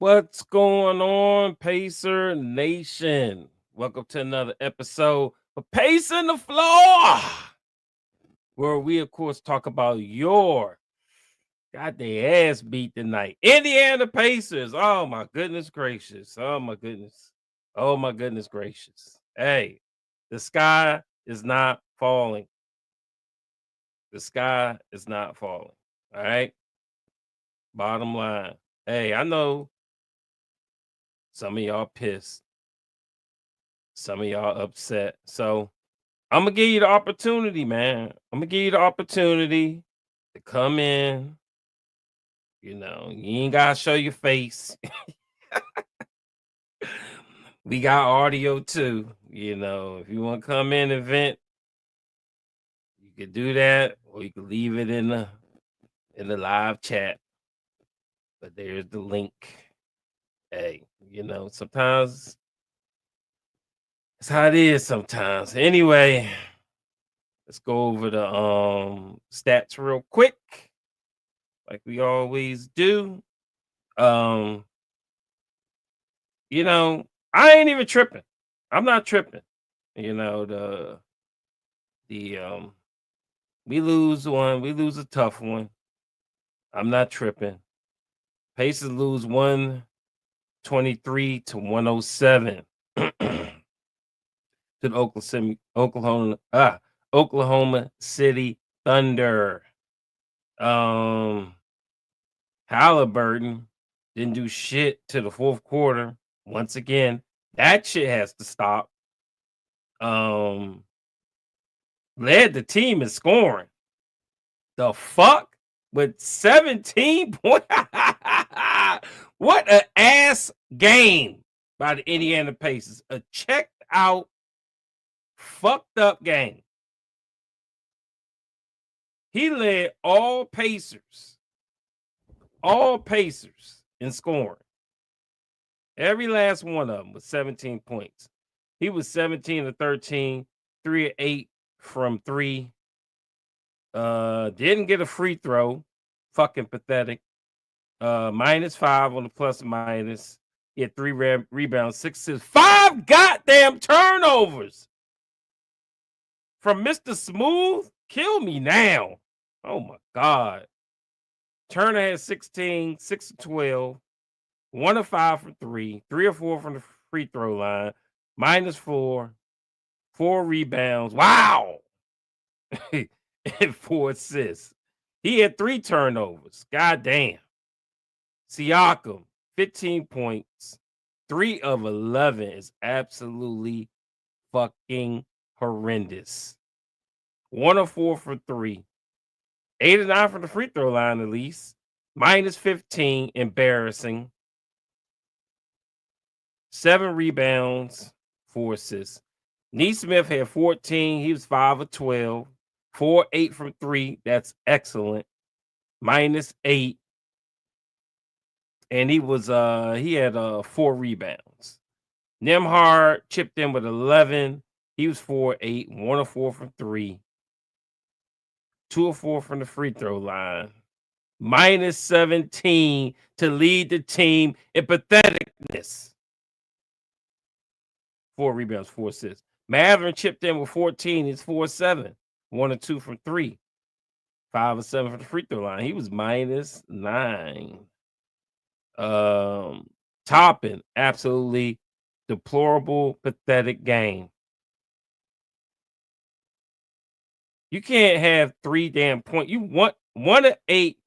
What's going on, Pacer Nation? Welcome to another episode of Pacing the Floor, where we, of course, talk about your got their ass beat tonight. Indiana Pacers. Oh, my goodness gracious. Oh, my goodness. Oh, my goodness gracious. Hey, the sky is not falling. The sky is not falling. All right. Bottom line. Hey, I know some of y'all pissed. Some of y'all upset. So I'm gonna give you the opportunity, man. I'm gonna give you the opportunity to come in. You ain't gotta show your face. We got audio too. If you want to come in and vent, you could do that, or you could leave it in the live chat. But there's the link. Hey, sometimes it's how it is sometimes. Anyway, let's go over the stats real quick, like we always do. I ain't even tripping. I'm not tripping. The we lose one, we lose a tough one. I'm not tripping. Pacers lose 123 to 107 to the Oklahoma City Thunder. Halliburton didn't do shit to the fourth quarter. Once again, that shit has to stop. Led the team in scoring. The fuck? With 17 points. What an ass game by the Indiana Pacers. A checked out, fucked up game. He led all Pacers in scoring. Every last one of them was 17 points. He was 17 of 13, 3 of 8 from 3. Didn't get a free throw. Fucking pathetic. -5 on the plus and minus. He had 3 rebounds, 6 assists, 5 goddamn turnovers from Mr. Smooth. Kill me now. Oh my God. Turner had 16, 6 of 12, 1 of 5 from 3, 3 or 4 from the free throw line, -4, 4 rebounds. Wow. And 4 assists. He had 3 turnovers. God damn. Siakam, 15 points, 3 of 11 is absolutely fucking horrendous. 1 of 4 for 3, 8 of 9 from the free throw line at least, -15, embarrassing. 7 rebounds, 4 assists. Neesmith had 14. He was 5 of 12, 4, 8 from 3. That's excellent. -8. And he had 4 rebounds. Nembhard chipped in with 11. He was 4 8, 1 of 4 from 3, 2 of 4 from the free throw line. -17 to lead the team in patheticness. 4 rebounds, 4 assists. Maverin chipped in with 14. He's 4 7, 1 of 2 from 3, 5 of 7 from the free throw line. He was -9. Toppin, absolutely deplorable, pathetic game. You can't have 3 damn points. You want 1 of 8,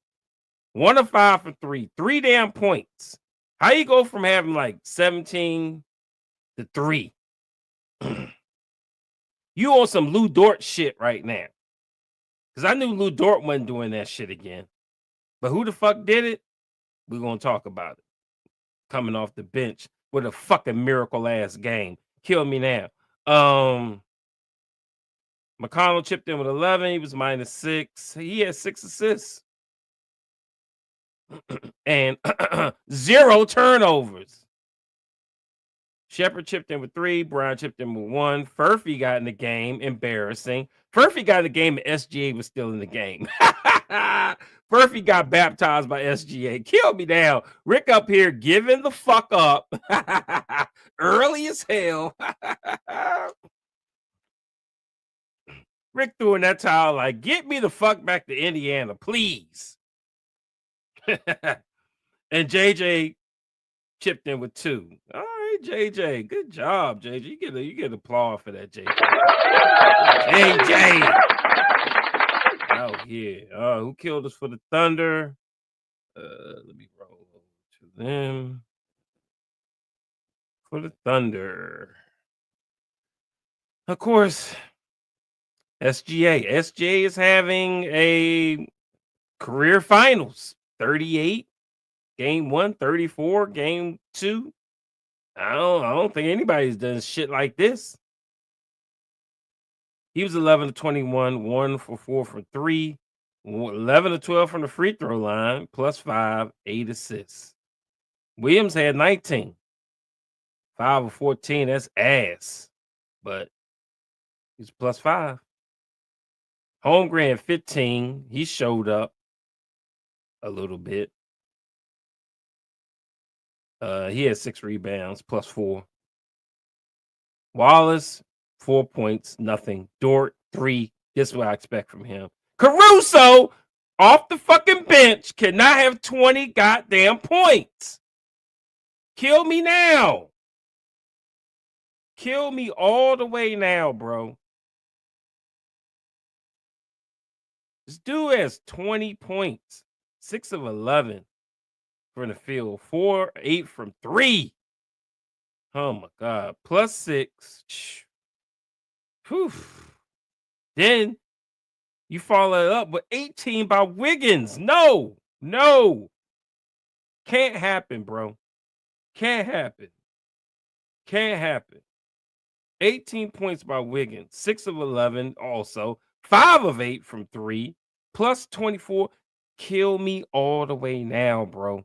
1 of 5 for 3, 3 damn points. How you go from having like 17 to 3? You on some Lou Dort shit right now. Because I knew Lou Dort wasn't doing that shit again. But who the fuck did it? We're going to talk about it. Coming off the bench with a fucking miracle ass game. Kill me now. McConnell chipped in with 11. He was -6. He had 6 assists and 0 turnovers. Shepard chipped in with 3. Brown chipped in with 1. Furphy got in the game. Embarrassing. Furphy got in the game and SGA was still in the game. Murphy got baptized by SGA. Kill me now. Rick up here giving the fuck up early as hell. Rick threw in that towel like, get me the fuck back to Indiana, please. And JJ chipped in with 2. All right, JJ. Good job, JJ. You get applause for that, JJ. JJ. Out here. Who killed us for the Thunder? Let me roll to them. For the Thunder. Of course, SGA. SGA is having a career finals. 38, game 1, 34, game 2. I don't think anybody's done shit like this. He was 11 to 21, 1 for 4 for 3, 11 to 12 from the free throw line, +5, 8 assists. Williams had 19, 5 of 14. That's ass, but he's +5. Holmgren had 15. He showed up a little bit. He had 6 rebounds, +4. Wallace, 4 points, nothing. Dort, 3. This is what I expect from him. Caruso, off the fucking bench, cannot have 20 goddamn points. Kill me now. Kill me all the way now, bro. This dude has 20 points, 6 of 11 from the field, 4, 8 from 3. Oh my God, +6. Whew. Then you follow it up with 18 by Wiggins. No. Can't happen, bro. Can't happen. 18 points by Wiggins, 6 of 11 also, 5 of 8 from 3, +24. Kill me all the way now, bro.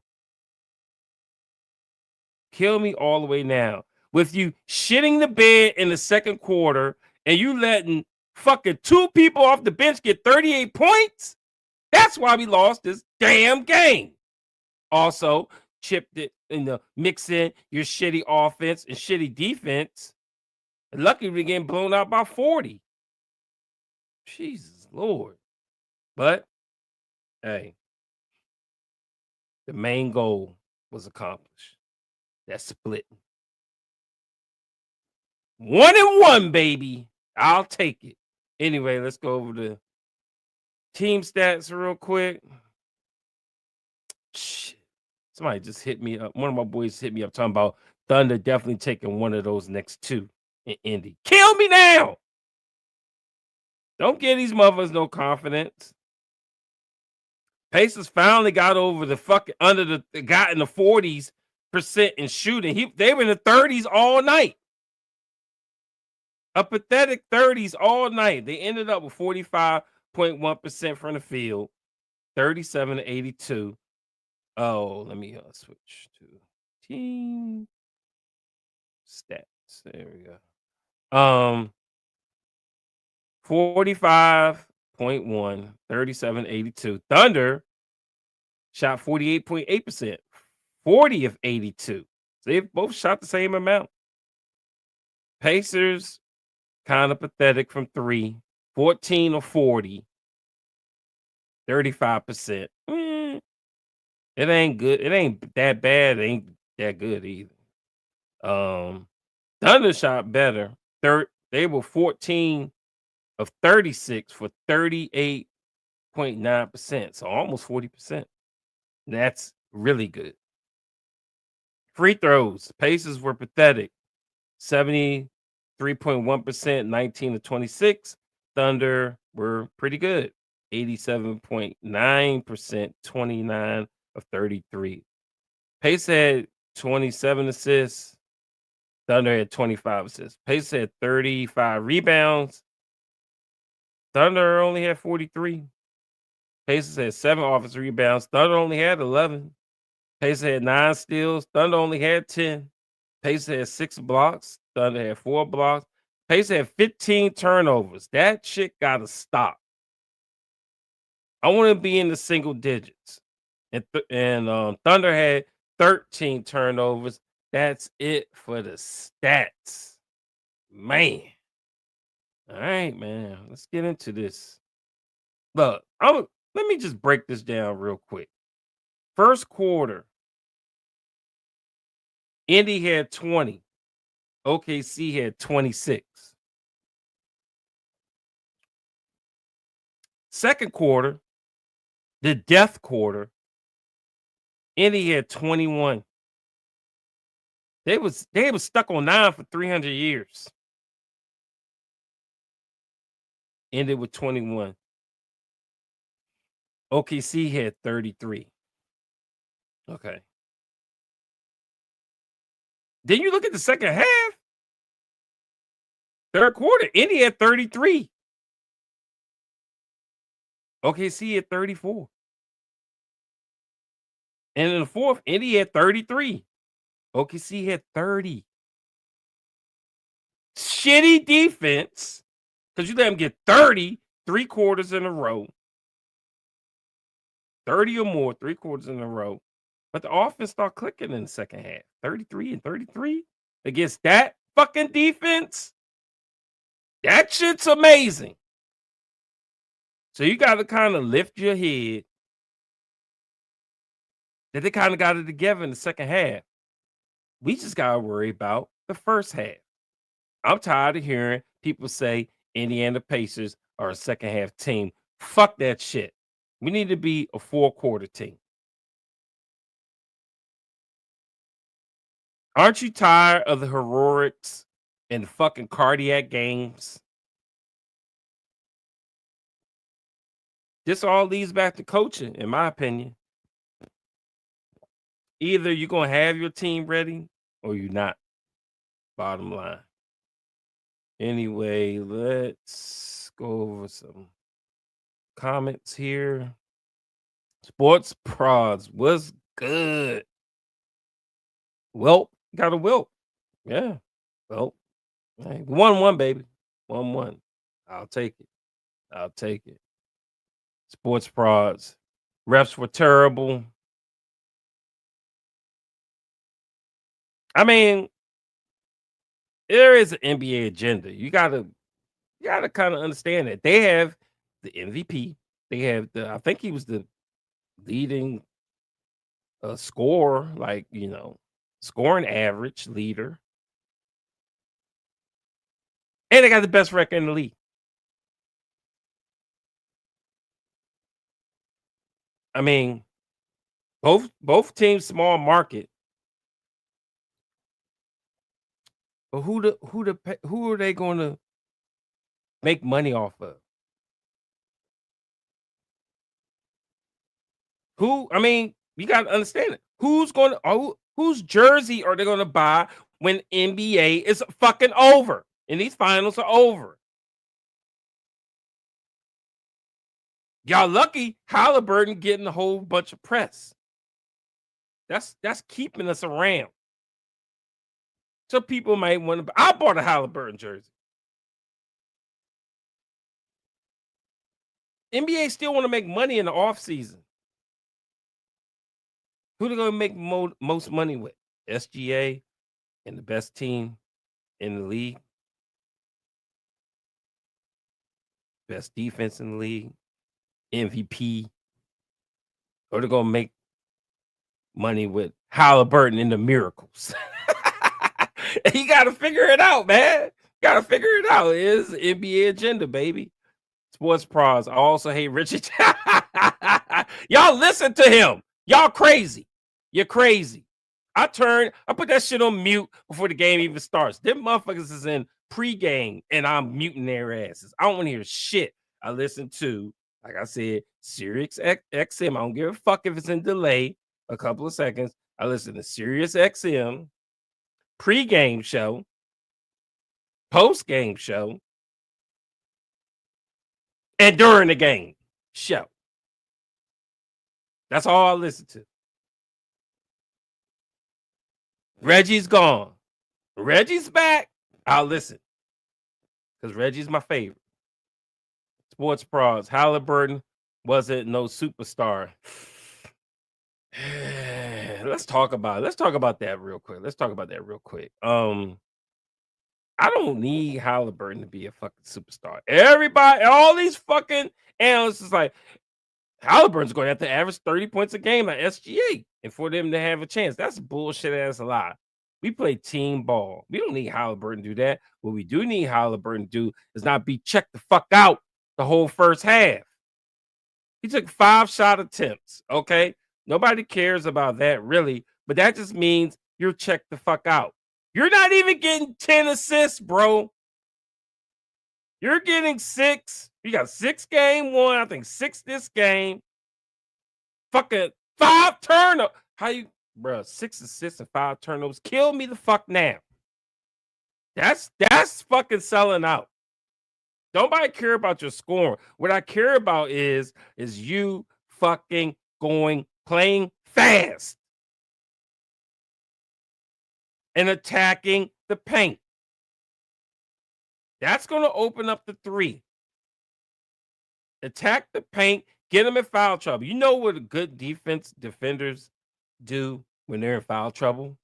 Kill me all the way now. With you shitting the bed in the second quarter and you letting fucking 2 people off the bench get 38 points, that's why we lost this damn game. Also, chipped it in the mix in your shitty offense and shitty defense. And luckily, we're getting blown out by 40. Jesus Lord. But, hey, the main goal was accomplished. That's splitting. 1-1, baby. I'll take it. Anyway, let's go over the team stats real quick. Shit. Somebody just hit me up. One of my boys hit me up talking about Thunder definitely taking one of those next 2 in Indy. Kill me now. Don't give these motherfuckers no confidence. Pacers finally got over the fucking got in the 40% in shooting. They were in the 30s all night. A pathetic 30s all night. They ended up with 45.1% from the field, 37 to 82. Oh, let me switch to team stats. There we go. 45.1, 37, 82. Thunder shot 48.8%, 40 of 82. So they both shot the same amount. Pacers, kind of pathetic from 3, 14 of 40, 35%. It ain't good. It ain't that bad. It ain't that good either. Thunder shot better. They were 14 of 36 for 38.9%. So almost 40%. That's really good. Free throws. Pacers were pathetic. 73.1%, 19 to 26. Thunder were pretty good. 87.9%, 29 of 33. Pace had 27 assists. Thunder had 25 assists. Pace had 35 rebounds. Thunder only had 43. Pacers had 7 offensive rebounds. Thunder only had 11. Pacers had 9 steals. Thunder only had 10. Pacers had 6 blocks. Thunder had 4 blocks. Pacers had 15 turnovers. That shit gotta stop. I want to be in the single digits. And Thunder had 13 turnovers. That's it for the stats. Man. All right, man. Let's get into this. Look, let me just break this down real quick. First quarter, Indy had 20. OKC had 26. Second quarter, the death quarter, Indy had 21. They was stuck on 9 for 300 years. Ended with 21. OKC had 33. Okay. Then you look at the second half. Third quarter, Indy had 33. OKC had 34. And in the fourth, Indy had 33. OKC had 30. Shitty defense, because you let them get 30 3 quarters in a row. 30 or more, 3 quarters in a row. But the offense started clicking in the second half. 33 and 33 against that fucking defense. That shit's amazing. So you got to kind of lift your head that they kind of got it together in the second half. We just got to worry about the first half. I'm tired of hearing people say Indiana Pacers are a second half team. Fuck that shit. We need to be a 4-quarter team. Aren't you tired of the heroics and fucking cardiac games? This all leads back to coaching, in my opinion. Either you're going to have your team ready or you're not. Bottom line. Anyway, let's go over some comments here. Sports Prods was good. Well, got a Wilt. Yeah. Well, hey, 1-1, baby. 1-1. I'll take it. I'll take it. Sports Prods. Refs were terrible. I mean, there is an NBA agenda. You gotta kind of understand that. They have the MVP. They have I think he was the leading scorer, like, scoring average leader. And they got the best record in the league. I mean, both teams small market. But who are they going to make money off of? I mean, you got to understand it. Whose jersey are they going to buy when NBA is fucking over and these finals are over? Y'all lucky Halliburton getting a whole bunch of press. That's keeping us around. So people might want to. I bought a Halliburton jersey. NBA still want to make money in the offseason. Who they going to make most money with? SGA and the best team in the league. Best defense in the league. MVP. Or they're going to make money with Halliburton and the Miracles. You got to figure it out, man. Got to figure it out. It is NBA agenda, baby. Sports Pros. I also hate Richard. Y'all listen to him. Y'all crazy. You're crazy. I put that shit on mute before the game even starts. Them motherfuckers is in pregame and I'm muting their asses. I don't want to hear shit. I listen to, like I said, Sirius XM. I don't give a fuck if it's in delay a couple of seconds. I listen to Sirius XM pregame show, post-game show, and during the game show. That's all I listen to. Reggie's gone. Reggie's back. I'll listen. Because Reggie's my favorite. Sports Pros. Halliburton wasn't no superstar. Let's talk about it. Let's talk about that real quick. Let's talk about that real quick. I don't need Halliburton to be a fucking superstar. Everybody, all these fucking analysts is like, Halliburton's going to have to average 30 points a game like SGA and for them to have a chance. That's bullshit ass a lie. We play team ball. We don't need Halliburton to do that. What we do need Halliburton to do is not be checked the fuck out the whole first half. He took 5 shot attempts. Okay. Nobody cares about that really, but that just means you're checked the fuck out. You're not even getting 10 assists, bro. You're getting 6. You got 6 game 1, I think 6 this game. Fucking 5 turnovers. How you, bro? 6 assists and 5 turnovers. Kill me the fuck now. That's fucking selling out. Nobody care about your scoring. What I care about is you fucking playing fast and attacking the paint. That's going to open up the 3. Attack the paint, get them in foul trouble. You know what a good defenders do when they're in foul trouble?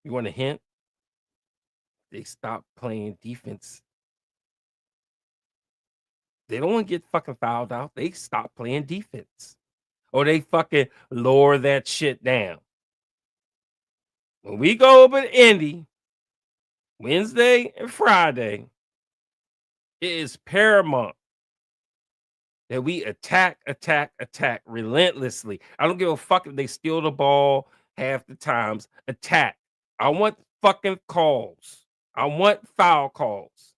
You want a hint? They stop playing defense. They don't want to get fucking fouled out. They stop playing defense. Or they fucking lower that shit down. When we go over to Indy, Wednesday and Friday, it is paramount that we attack relentlessly. I don't give a fuck if they steal the ball half the times. Attack. I want fucking calls. I want foul calls.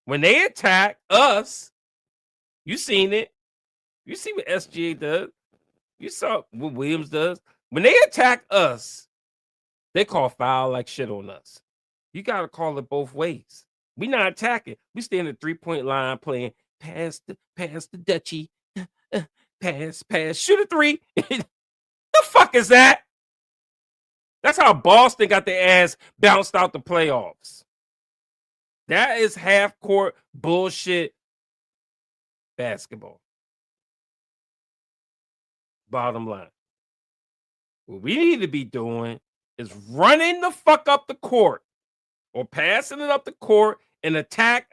When they attack us, you seen it. You see what SGA does. You saw what Williams does. When they attack us, they call foul like shit on us. You got to call it both ways. We not attacking. We stand at 3-point line playing pass the Dutchie. Pass, shoot a 3. The fuck is that? That's how Boston got their ass bounced out the playoffs. That is half-court bullshit basketball. Bottom line. What we need to be doing is running the fuck up the court or passing it up the court and attack.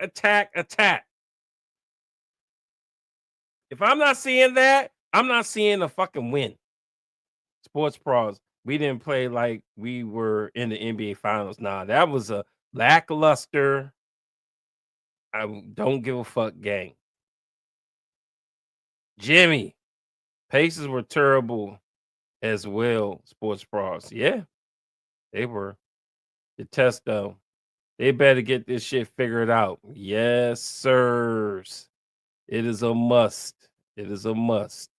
If I'm not seeing that, I'm not seeing a fucking win. Sports pros, we didn't play like we were in the NBA Finals. Nah, that was a lackluster, I don't give a fuck game. Jimmy, Pacers were terrible as well, sports pros. Yeah, they were. The test, though. They better get this shit figured out. Yes, sirs. It is a must. It is a must.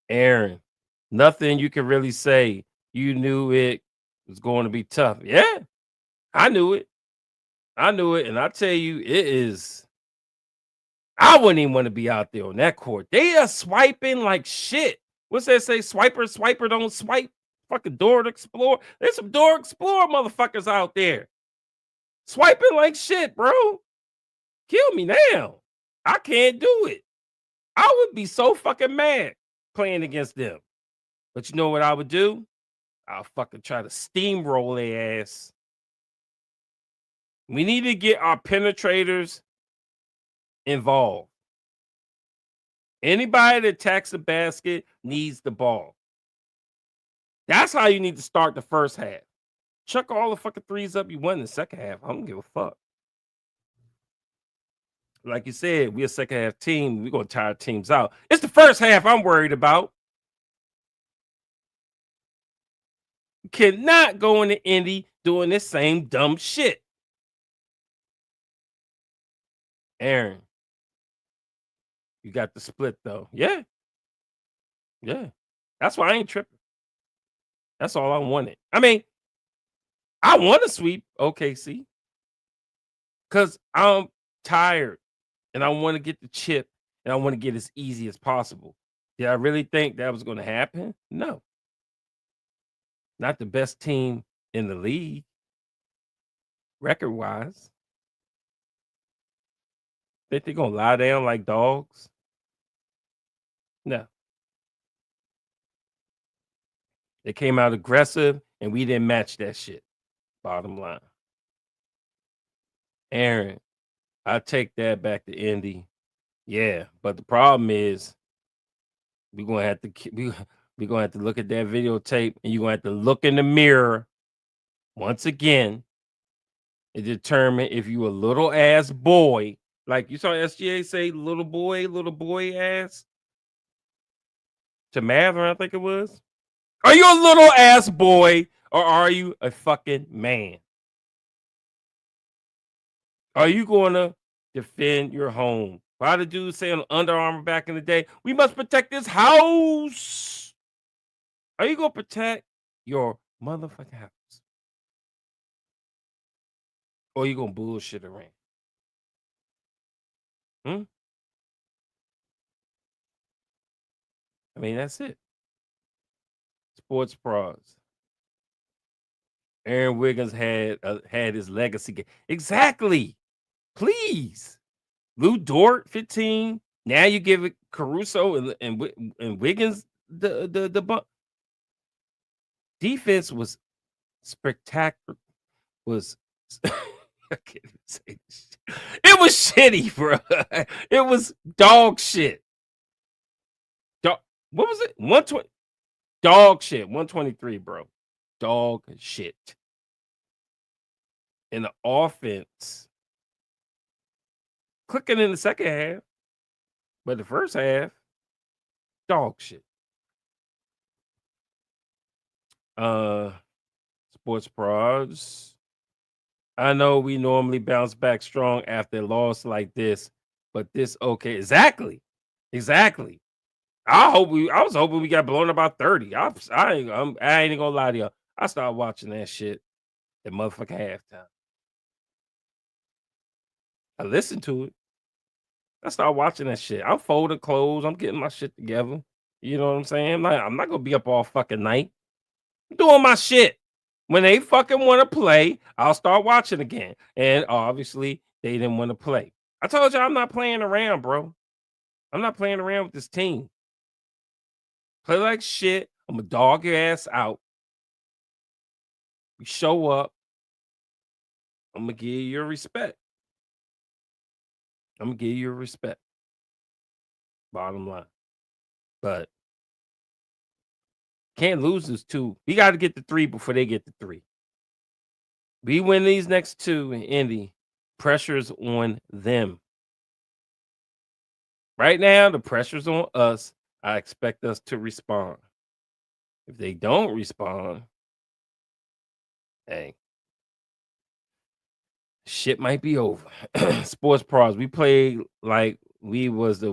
Aaron, nothing you can really say. You knew it was going to be tough. Yeah, I knew it. And I tell you, it is. I wouldn't even want to be out there on that court. They are swiping like shit. What's that say? Swiper don't swipe. Fucking door to explore. There's some door explorer motherfuckers out there. Swiping like shit, bro. Kill me now. I can't do it. I would be so fucking mad playing against them. But you know what I would do? I'll fucking try to steamroll their ass. We need to get our penetrators involved. Anybody that attacks the basket needs the ball. That's how you need to start the first half. Chuck all the fucking threes up you won in the second half. I don't give a fuck. Like you said, we're a second half team. We're going to tire teams out. It's the first half I'm worried about. You cannot go into Indy doing this same dumb shit. Aaron, you got the split, though. Yeah. That's why I ain't tripping. That's all I wanted. I mean, I want to sweep OKC because I'm tired and I want to get the chip and I want to get as easy as possible. Did I really think that was going to happen? No. Not the best team in the league, record-wise. Think they gonna lie down like dogs? No. They came out aggressive, and we didn't match that shit. Bottom line. Aaron, I take that back to Indy. Yeah, but the problem is we gonna have to we gonna have to look at that videotape, and you're gonna have to look in the mirror once again and determine if you a little ass boy, like you saw SGA say, little boy ass to Matherin, I think it was. Are you a little ass boy or are you a fucking man? Are you gonna defend your home? Why the dude say on Under Armour back in the day, we must protect this house? Are you gonna protect your motherfucking house? Or you gonna bullshit around? Hmm? I mean, that's it. Sports bras. Aaron Wiggins had his legacy game. Exactly. Please. Lou Dort, 15. Now you give it Caruso and Wiggins the bump. Defense was spectacular. Was I can't even say this shit. It was shitty, bro. It was dog shit. Dog, what was it? 120. Dog shit. 123, bro. Dog shit. And the offense clicking in the second half, but the first half, dog shit. Sports bras. I know we normally bounce back strong after a loss like this, but this okay. Exactly. I was hoping we got blown about 30. I ain't gonna lie to you. I started watching that shit at motherfucking halftime. I listened to it. I started watching that shit. I'm folding clothes. I'm getting my shit together. You know what I'm saying? Like, I'm not gonna be up all fucking night. I'm doing my shit. When they fucking want to play, I'll start watching again. And obviously, they didn't want to play. I told you I'm not playing around, bro. I'm not playing around with this team. Play like shit. I'm gonna dog your ass out. You show up. I'm gonna give you your respect. I'm gonna give you your respect. Bottom line. But can't lose this two. We got to get the three before they get the three. We win these next two in Indy. Pressure's on them. Right now, the pressure's on us. I expect us to respond. If they don't respond, hey, shit might be over. Sports pros, we played like we was the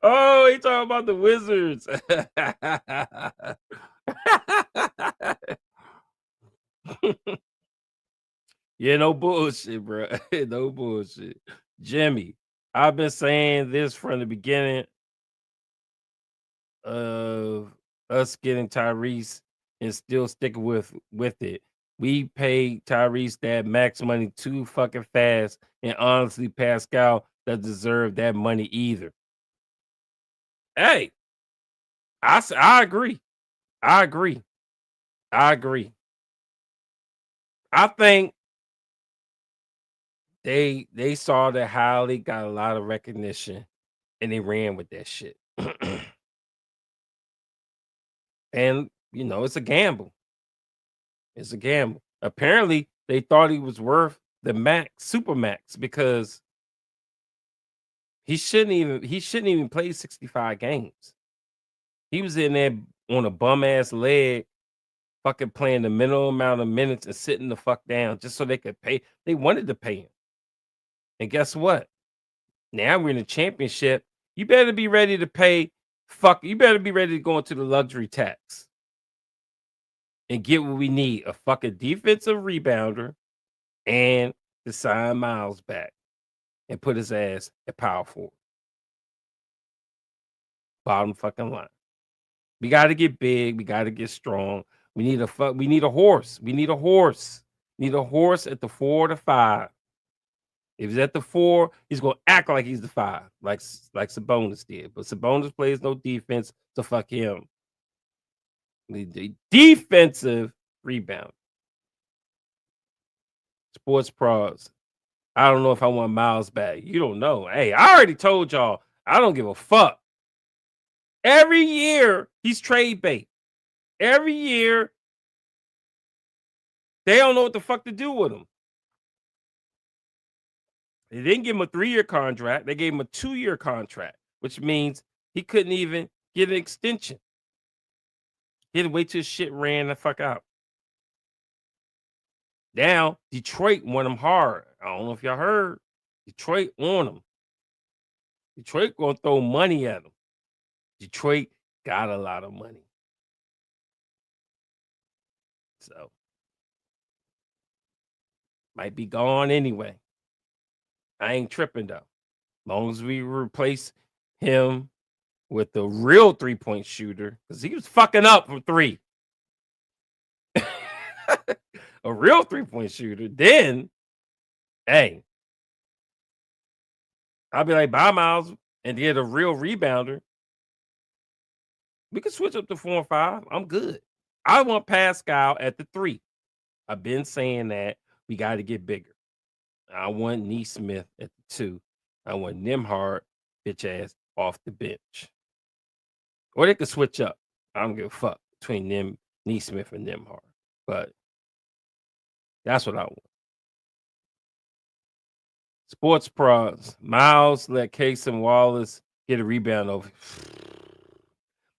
oh, he talking about the Wizards. Yeah, no bullshit, bro. No bullshit. Jimmy, I've been saying this from the beginning of us getting Tyrese and still sticking with it. We paid Tyrese that max money too fucking fast, and honestly, Pascal doesn't deserve that money either. Hey, I agree. I agree. I agree. I think they saw that Howley got a lot of recognition, and they ran with that shit. And it's a gamble. It's a gamble. Apparently, they thought he was worth the max, super max, because he shouldn't even play 65 games. He was in there on a bum ass leg, fucking playing the minimum amount of minutes and sitting the fuck down just so they could pay. They wanted to pay him. And guess what? Now we're in a championship. You better be ready to pay. You better be ready to go into the luxury tax and get what we need: a fucking defensive rebounder and to sign Miles back and put his ass at power forward. Bottom fucking line. We got to get big. We got to get strong. We need a horse. We need a horse. Need a horse at the 4 to 5. If he's at the 4, he's gonna act like he's the 5, like Sabonis did. But Sabonis plays no defense, so fuck him. The defensive rebound. Sports pros. I don't know if I want Miles back. You don't know. Hey, I already told y'all I don't give a fuck. Every year he's trade bait. Every year they don't know what the fuck to do with him. They didn't give him a 3-year contract. They gave him a 2-year contract, which means he couldn't even get an extension. He had to wait till shit ran the fuck out. Now, Detroit want him hard. I don't know if y'all heard. Detroit want him. Detroit gonna throw money at him. Detroit got a lot of money. So, might be gone anyway. I ain't tripping though. Long as we replace him with the real 3-point shooter, because he was fucking up from 3. A real 3-point shooter, then hey, I'll be like, bye, Miles, and get a real rebounder. We can switch up to 4 and 5. I'm good. I want Pascal at the 3. I've been saying that we got to get bigger. I want Neesmith at the 2. I want Nembhard, bitch ass, off the bench. Or they could switch up. I don't give a fuck between them, Neesmith and Nembhard. But that's what I want. Sports pros. Miles let Casey Wallace get a rebound over.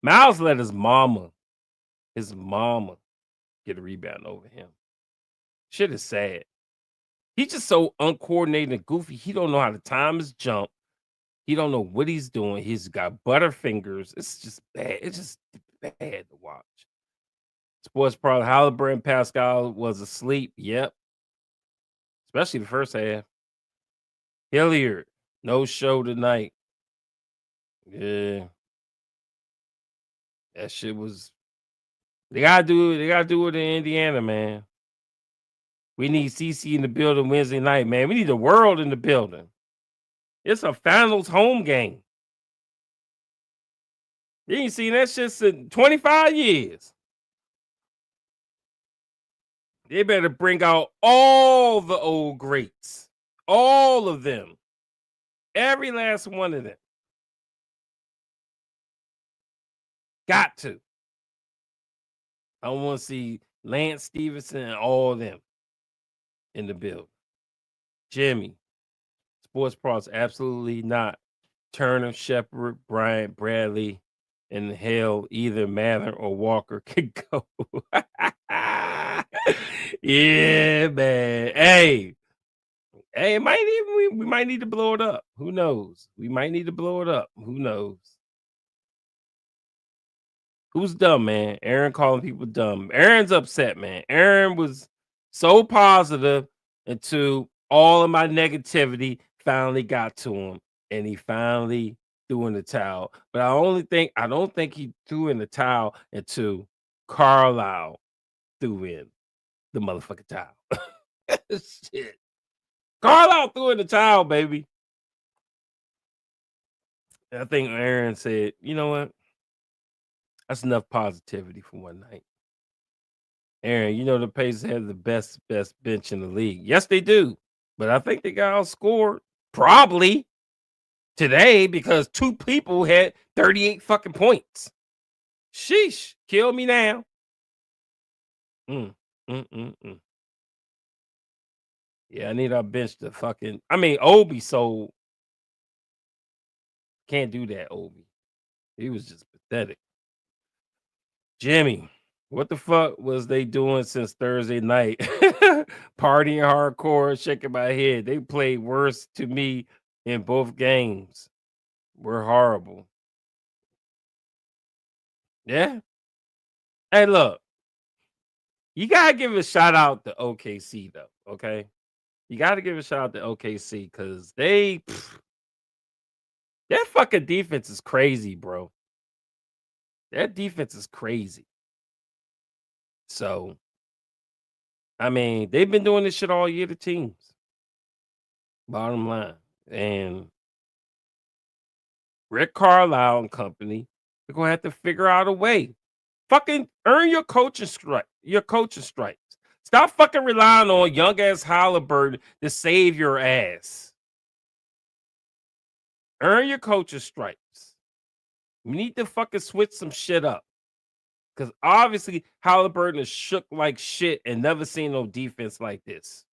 Miles let his mama get a rebound over him. Shit is sad. He's just so uncoordinated and goofy. He don't know how to time his jump. He don't know what he's doing. He's got butterfingers. It's just bad. It's just bad to watch. Sports pro Halliburton Pascal was asleep. Yep. Especially the first half. Hilliard, no show tonight. Yeah. That shit was. They gotta do it in Indiana, man. We need CC in the building Wednesday night, man. We need the world in the building. It's a finals home game. You ain't seen that shit since 25 years. They better bring out all the old greats. All of them. Every last one of them. Got to. I want to see Lance Stevenson and all of them in the building. Jimmy. Sports pros, absolutely not. Turner, Shepard, Bryant, Bradley, and hell, either Mather or Walker could go. Yeah, man. Hey, we might need to blow it up. Who knows? We might need to blow it up. Who knows? Who's dumb, man? Aaron calling people dumb. Aaron's upset, man. Aaron was so positive until all of my negativity finally got to him, and he finally threw in the towel. But I don't think he threw in the towel until Carlisle threw in the motherfucking towel. Shit. Carlisle threw in the towel, baby. I think Aaron said, you know what? That's enough positivity for one night. Aaron, you know the Pacers have the best bench in the league. Yes, they do. But I think they got outscored probably today because 2 people had 38 fucking points. Sheesh. Kill me now. Yeah, I need our bench to fucking. I mean, Obi so can't do that, Obi. He was just pathetic. Jimmy, what the fuck was they doing since Thursday night? Partying hardcore, shaking my head. They played worse to me in both games. We're horrible. Yeah. Hey, look, you gotta give a shout out to OKC though. Okay, you gotta give a shout out to OKC because that fucking defense is crazy, bro. That defense is crazy. So, I mean, they've been doing this shit all year, the teams. Bottom line. And Rick Carlisle and company, they're gonna have to figure out a way. Fucking earn your coaching stripes. Stop fucking relying on young ass Halliburton to save your ass. Earn your coaching stripes. We need to fucking switch some shit up. Because obviously Halliburton is shook like shit and never seen no defense like this.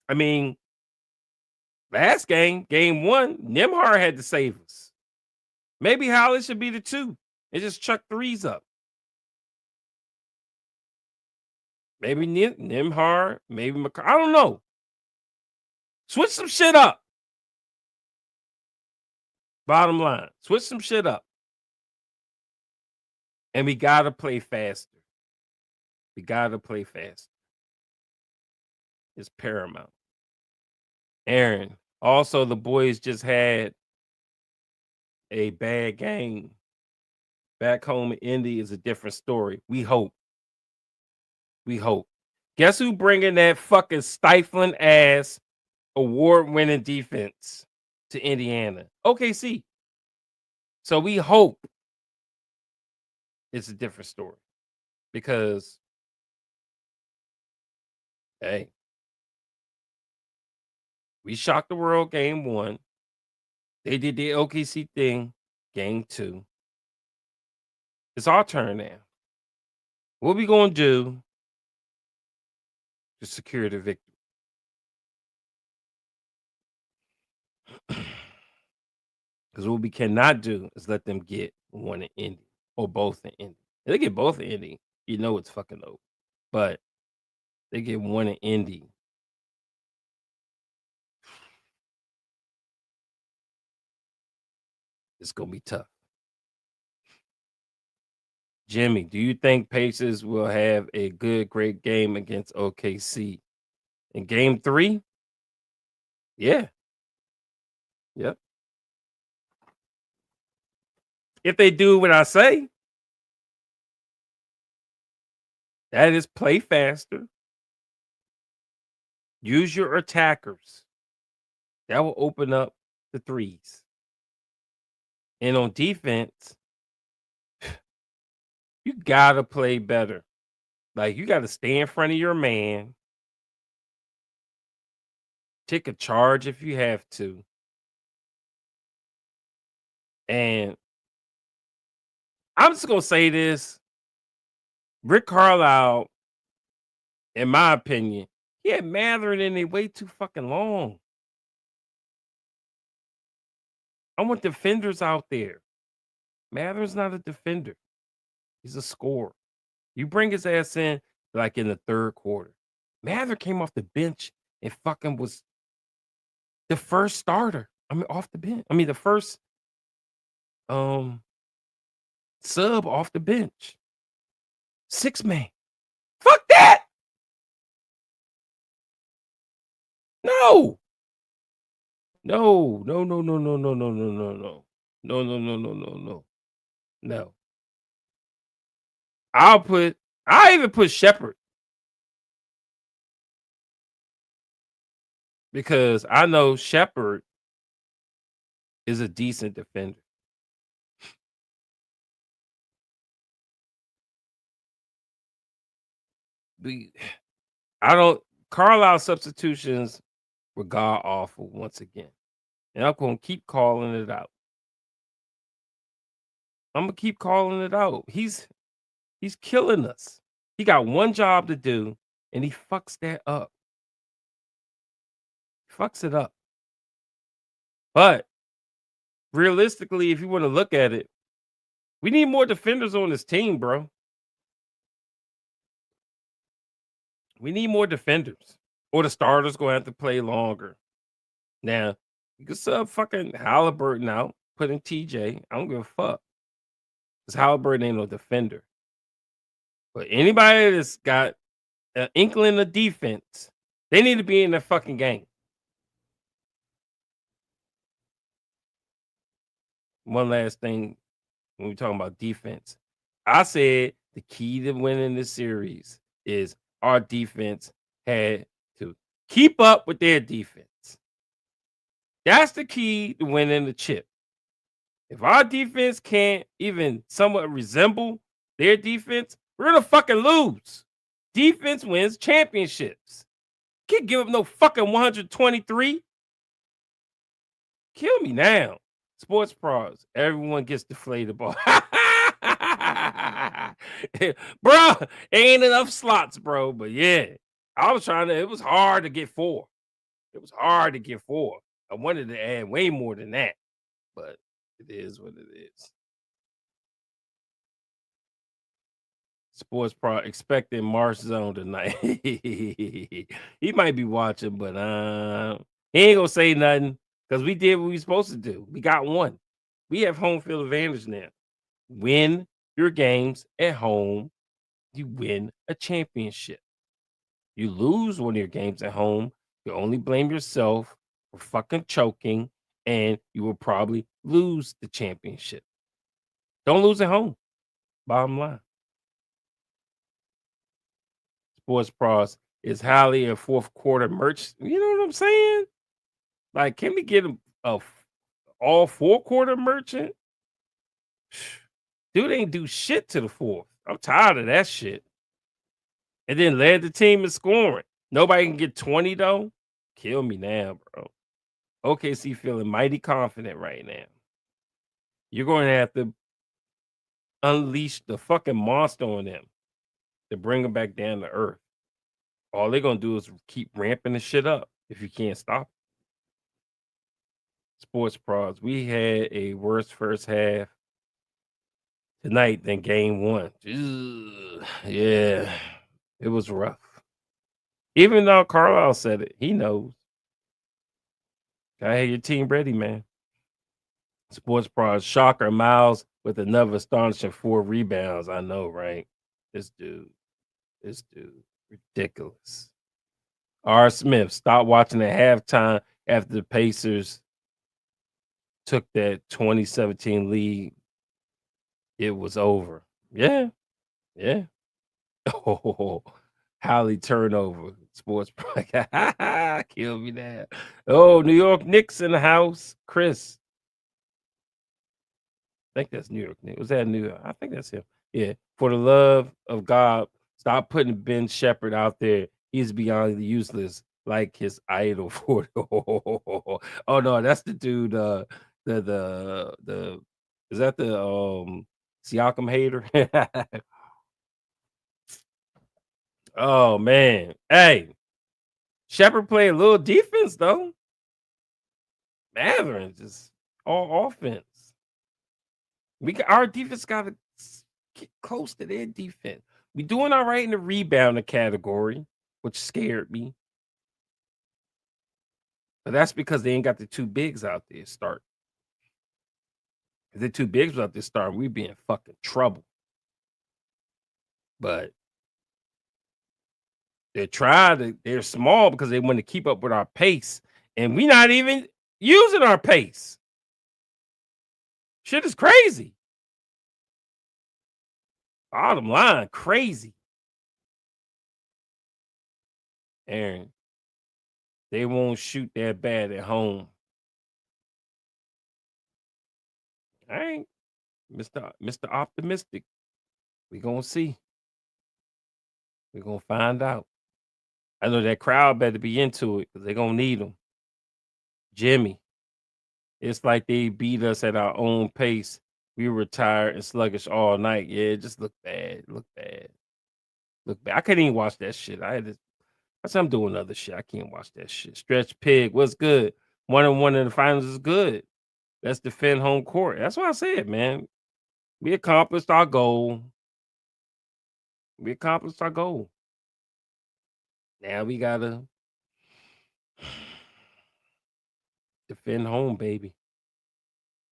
I mean, last game 1, Nimhar had to save us. Maybe Hollis should be the 2 and just chuck threes up. Maybe Nimhar, maybe I don't know. Switch some shit up. Bottom line, switch some shit up. And we gotta play faster. We gotta play faster. It's paramount. Aaron, also the boys just had a bad game. Back home in Indy is a different story. We hope. We hope. Guess who bringing that fucking stifling ass award-winning defense to Indiana? OKC. So we hope it's a different story because, hey, we shocked the world game 1. They did the OKC thing game 2. It's our turn now. What we gonna do to secure the victory? Because what we cannot do is let them get one in Indy or both in Indy. If they get both in Indy, you know it's fucking over. But they get one in Indy. It's gonna be tough. Jimmy, do you think Pacers will have a great game against OKC in game 3? Yeah. Yep. If they do what I say, that is play faster. Use your attackers. That will open up the threes. And on defense, you gotta play better. Like you gotta stay in front of your man. Take a charge if you have to. And I'm just gonna say this. Rick Carlisle, in my opinion, he had Matherin in there way too fucking long. I want defenders out there. Matherin's not a defender. He's a scorer. You bring his ass in like in the 3rd quarter. Mather came off the bench and fucking was the first starter. I mean, off the bench. I mean, the first sub off the bench. 6 man. Fuck that. No. No. No, no, no, no, no, no, no, no, no. No, no, no, no, no, no. No. I even put Shepard because I know Shepard is a decent defender. Carlisle substitutions were god awful once again. And I'm gonna keep calling it out. I'm gonna keep calling it out. He's killing us. He got one job to do, and he fucks that up. Fucks it up. But realistically, if you want to look at it, we need more defenders on this team, bro. We need more defenders, or the starters gonna have to play longer. Now, you can sub fucking Halliburton out, put in TJ. I don't give a fuck. Because Halliburton ain't no defender. But anybody that's got an inkling of defense, they need to be in the fucking game. One last thing when we talking about defense. I said The key to winning this series is our defense had to keep up with their defense. That's the key to winning the chip. If our defense can't even somewhat resemble their defense, we're gonna fucking lose. Defense wins championships. Can't give up no fucking 123. Kill me now. Sports pros. Everyone gets deflated ball. Bro, ain't enough slots, bro. But yeah, I was trying to, it was hard to get 4. It was hard to get 4. I wanted to add way more than that, but it is what it is. Sports pro expecting March Zone tonight. He might be watching, but he ain't gonna say nothing because we did what we supposed to do. We got one. We have home field advantage now. Win your games at home, you win a championship. You lose one of your games at home, you only blame yourself for fucking choking, and you will probably lose the championship. Don't lose at home. Bottom line. Sports pros is highly a fourth quarter merch. You know what I'm saying? Like, can we get a all 4-quarter merchant? Dude ain't do shit to the fourth. I'm tired of that shit. And then led the team in scoring. Nobody can get 20 though. Kill me now, bro. OKC feeling mighty confident right now. You're going to have to unleash the fucking monster on them to bring them back down to earth. All they're gonna do is keep ramping the shit up if you can't stop. Sports pros, we had a worse first half tonight than game 1. Ugh, yeah, it was rough. Even though Carlisle said it, he knows. Gotta have your team ready, man. Sports pros, shocker Miles with another astonishing 4 rebounds. I know, right? This dude, ridiculous. R. Smith, stop watching at halftime after the Pacers took that 2017 lead. It was over. Yeah, yeah. Oh, Holly turnover. Sports kill me now. Oh, New York Knicks in the house. Chris. I think that's New York Knicks. Was that New York? I think that's him. Yeah. For the love of God, stop putting Ben Shepherd out there. He's beyond useless, like his idol for oh no, that's the dude. The is that the Siakam hater? Oh man. Hey, Shepard played a little defense though. Matherin just all offense. Our defense got to get close to their defense. We doing all right in the rebounding category, which scared me. But that's because they ain't got the 2 bigs out there start. If the 2 bigs was out there starting, we'd be in fucking trouble. But they're small because they want to keep up with our pace, and we not even using our pace. Shit is crazy. Bottom line, crazy. Aaron, they won't shoot that bad at home. All right, Mr. Optimistic. We gonna see. We're gonna find out. I know that crowd better be into it because they're gonna need them. Jimmy, it's like they beat us at our own pace. We were tired and sluggish all night. Yeah, it just looked bad. Look bad. Look bad. I couldn't even watch that shit. I said I'm doing other shit. I can't watch that shit. Stretch Pig, what's good? 1-1 in the finals is good. Let's defend home court. That's what I said, man. We accomplished our goal. Now we gotta defend home, baby.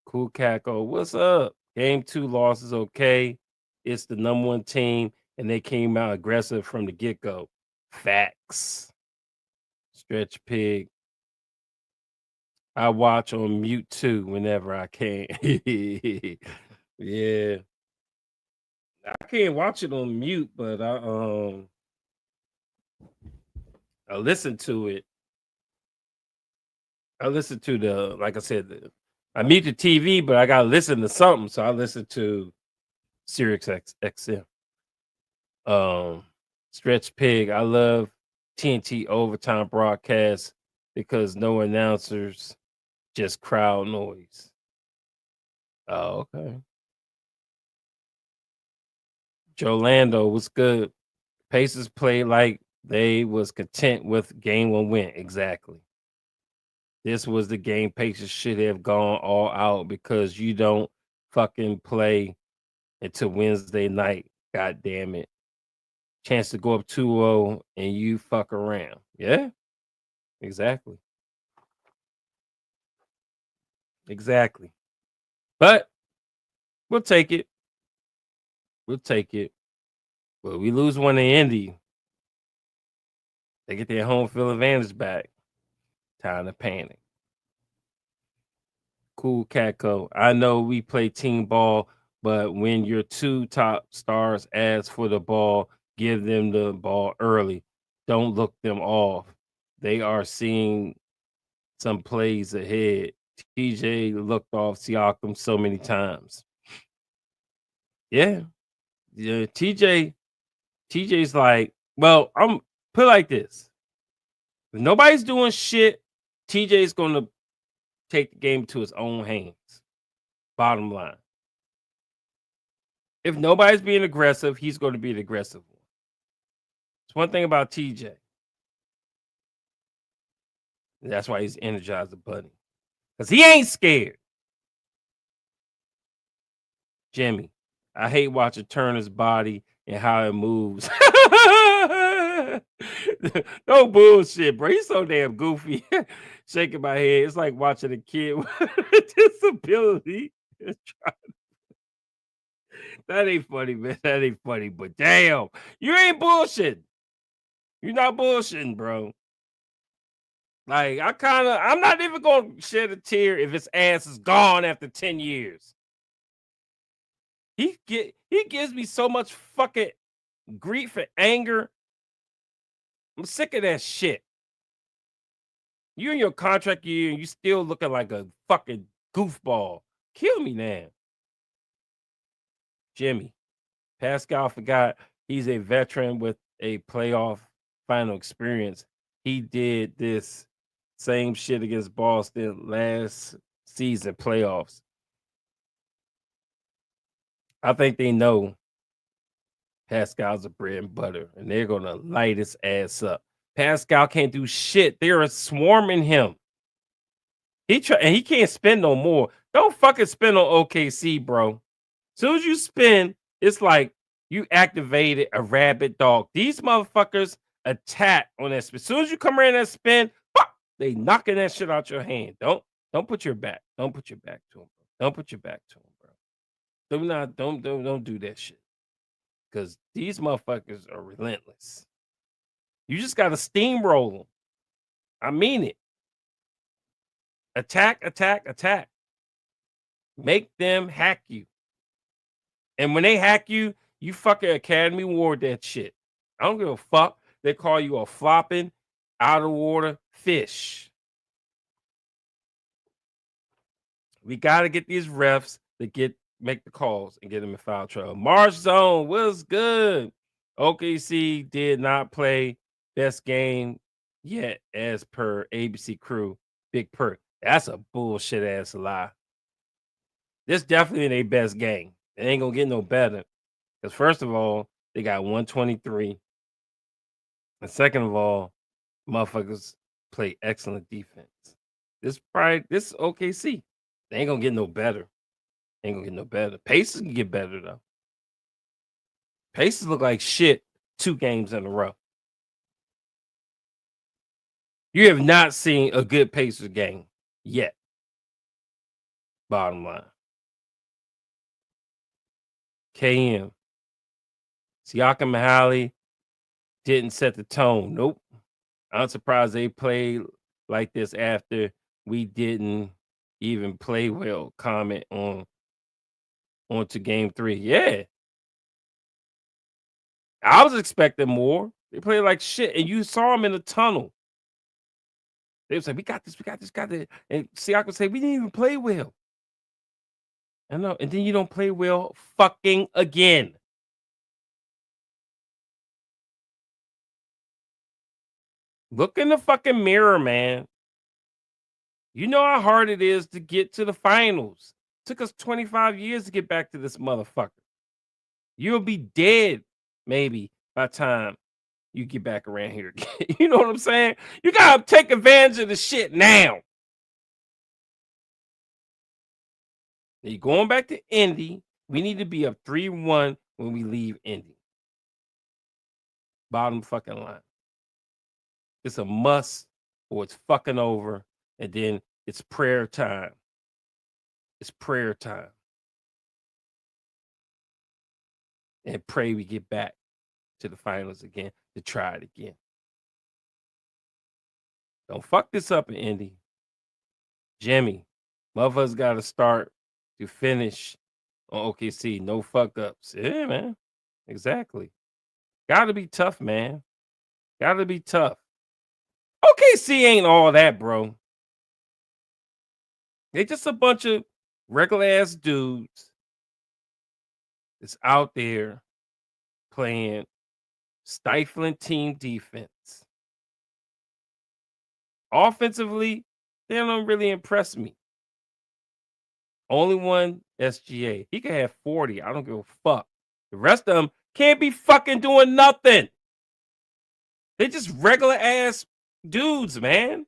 Cool Caco, what's up? Game 2 loss is okay. It's the number 1 team, and they came out aggressive from the get-go. Facts. Stretch Pig. I watch on mute too whenever I can. Yeah. I can't watch it on mute, but I listen to it. I listen to the like I said, I mute the TV, but I gotta listen to something. So I listen to Sirius XM. Um Stretch Pig. I love TNT overtime broadcast because no announcers, just crowd noise. Oh, okay. Joe Lando was good. Pacers played like they was content with game 1 win. Exactly. This was the game Pacers should have gone all out because you don't fucking play until Wednesday night. God damn it. Chance to go up 2-0 and you fuck around. Yeah, exactly. Exactly. But we'll take it. We'll take it. But we lose one in Indy. They get their home field advantage back. Time to panic. Cool Catco. I know we play team ball, but when your two top stars ask for the ball, give them the ball early. Don't look them off. They are seeing some plays ahead. TJ looked off Siakam so many times. Yeah. Yeah. TJ's like, well, I'm put it like this. If nobody's doing shit, TJ's gonna take the game to his own hands. Bottom line. If nobody's being aggressive, he's going to be the aggressive one. It's one thing about TJ. That's why he's energized the bunny. Because he ain't scared. Jimmy. I hate watching Turner's body and how it moves. No bullshit, bro. He's so damn goofy. Shaking my head. It's like watching a kid with a disability. That ain't funny, man. That ain't funny. But damn, you ain't bullshitting. You're not bullshitting, bro. Like I'm not even gonna shed a tear if his ass is gone after 10 years. He gives me so much fucking grief and anger. I'm sick of that shit. You in your contract year and you still looking like a fucking goofball. Kill me now. Jimmy. Pascal forgot he's a veteran with a playoff final experience. He did this same shit against Boston last season playoffs. I think they know Pascal's a bread and butter, and they're gonna light his ass up. Pascal can't do shit. They're swarming him. And he can't spend no more. Don't fucking spend on OKC, bro. Soon as you spend, it's like you activated a rabid dog. These motherfuckers attack on that spin. As soon as you come around that spin, they knocking that shit out your hand. Don't put your back. Don't put your back to him. Bro. Don't put your back to him, bro. Don't do that shit. Because these motherfuckers are relentless. You just got to steamroll them. I mean it. Attack, attack, attack. Make them hack you. And when they hack you, you fucking Academy Award that shit. I don't give a fuck. They call you a flopping, out of water fish. We got to get these refs to make the calls and get them in foul trouble. Marsh Zone was good. OKC did not play best game yet, as per ABC Crew. Big Perk. That's a bullshit ass lie. This definitely their best game. It ain't gonna get no better. Because first of all, they got 123. And second of all, motherfuckers play excellent defense. This OKC. They ain't gonna get no better. Ain't gonna get no better. Pacers can get better though. Pacers look like shit 2 games in a row. You have not seen a good Pacers game yet. Bottom line. KM. Siakam and Halley didn't set the tone. Nope. I'm surprised they played like this after we didn't even play well. Comment on to game 3. Yeah. I was expecting more. They played like shit, and you saw them in the tunnel. They was like, "We got this, we got this, got this." And Siakam say, "We didn't even play well." I know, and then you don't play well fucking again. Look in the fucking mirror, man. You know how hard it is to get to the finals. Took us 25 years to get back to this motherfucker. You'll be dead maybe by the time you get back around here again. You know what I'm saying? You gotta take advantage of the shit now. You going back to Indy. We need to be up 3-1 when we leave Indy. Bottom fucking line. It's a must or it's fucking over. And then it's prayer time. It's prayer time. And pray we get back to the finals again to try it again. Don't fuck this up in Indy. Jimmy, motherfuckers got to start to finish on OKC. No fuck ups. Yeah, man. Exactly. Got to be tough, man. Got to be tough. OKC ain't all that, bro. They just a bunch of regular ass dudes that's out there playing stifling team defense. Offensively, they don't really impress me. Only one SGA. He can have 40. I don't give a fuck. The rest of them can't be fucking doing nothing. They just regular ass dudes, man.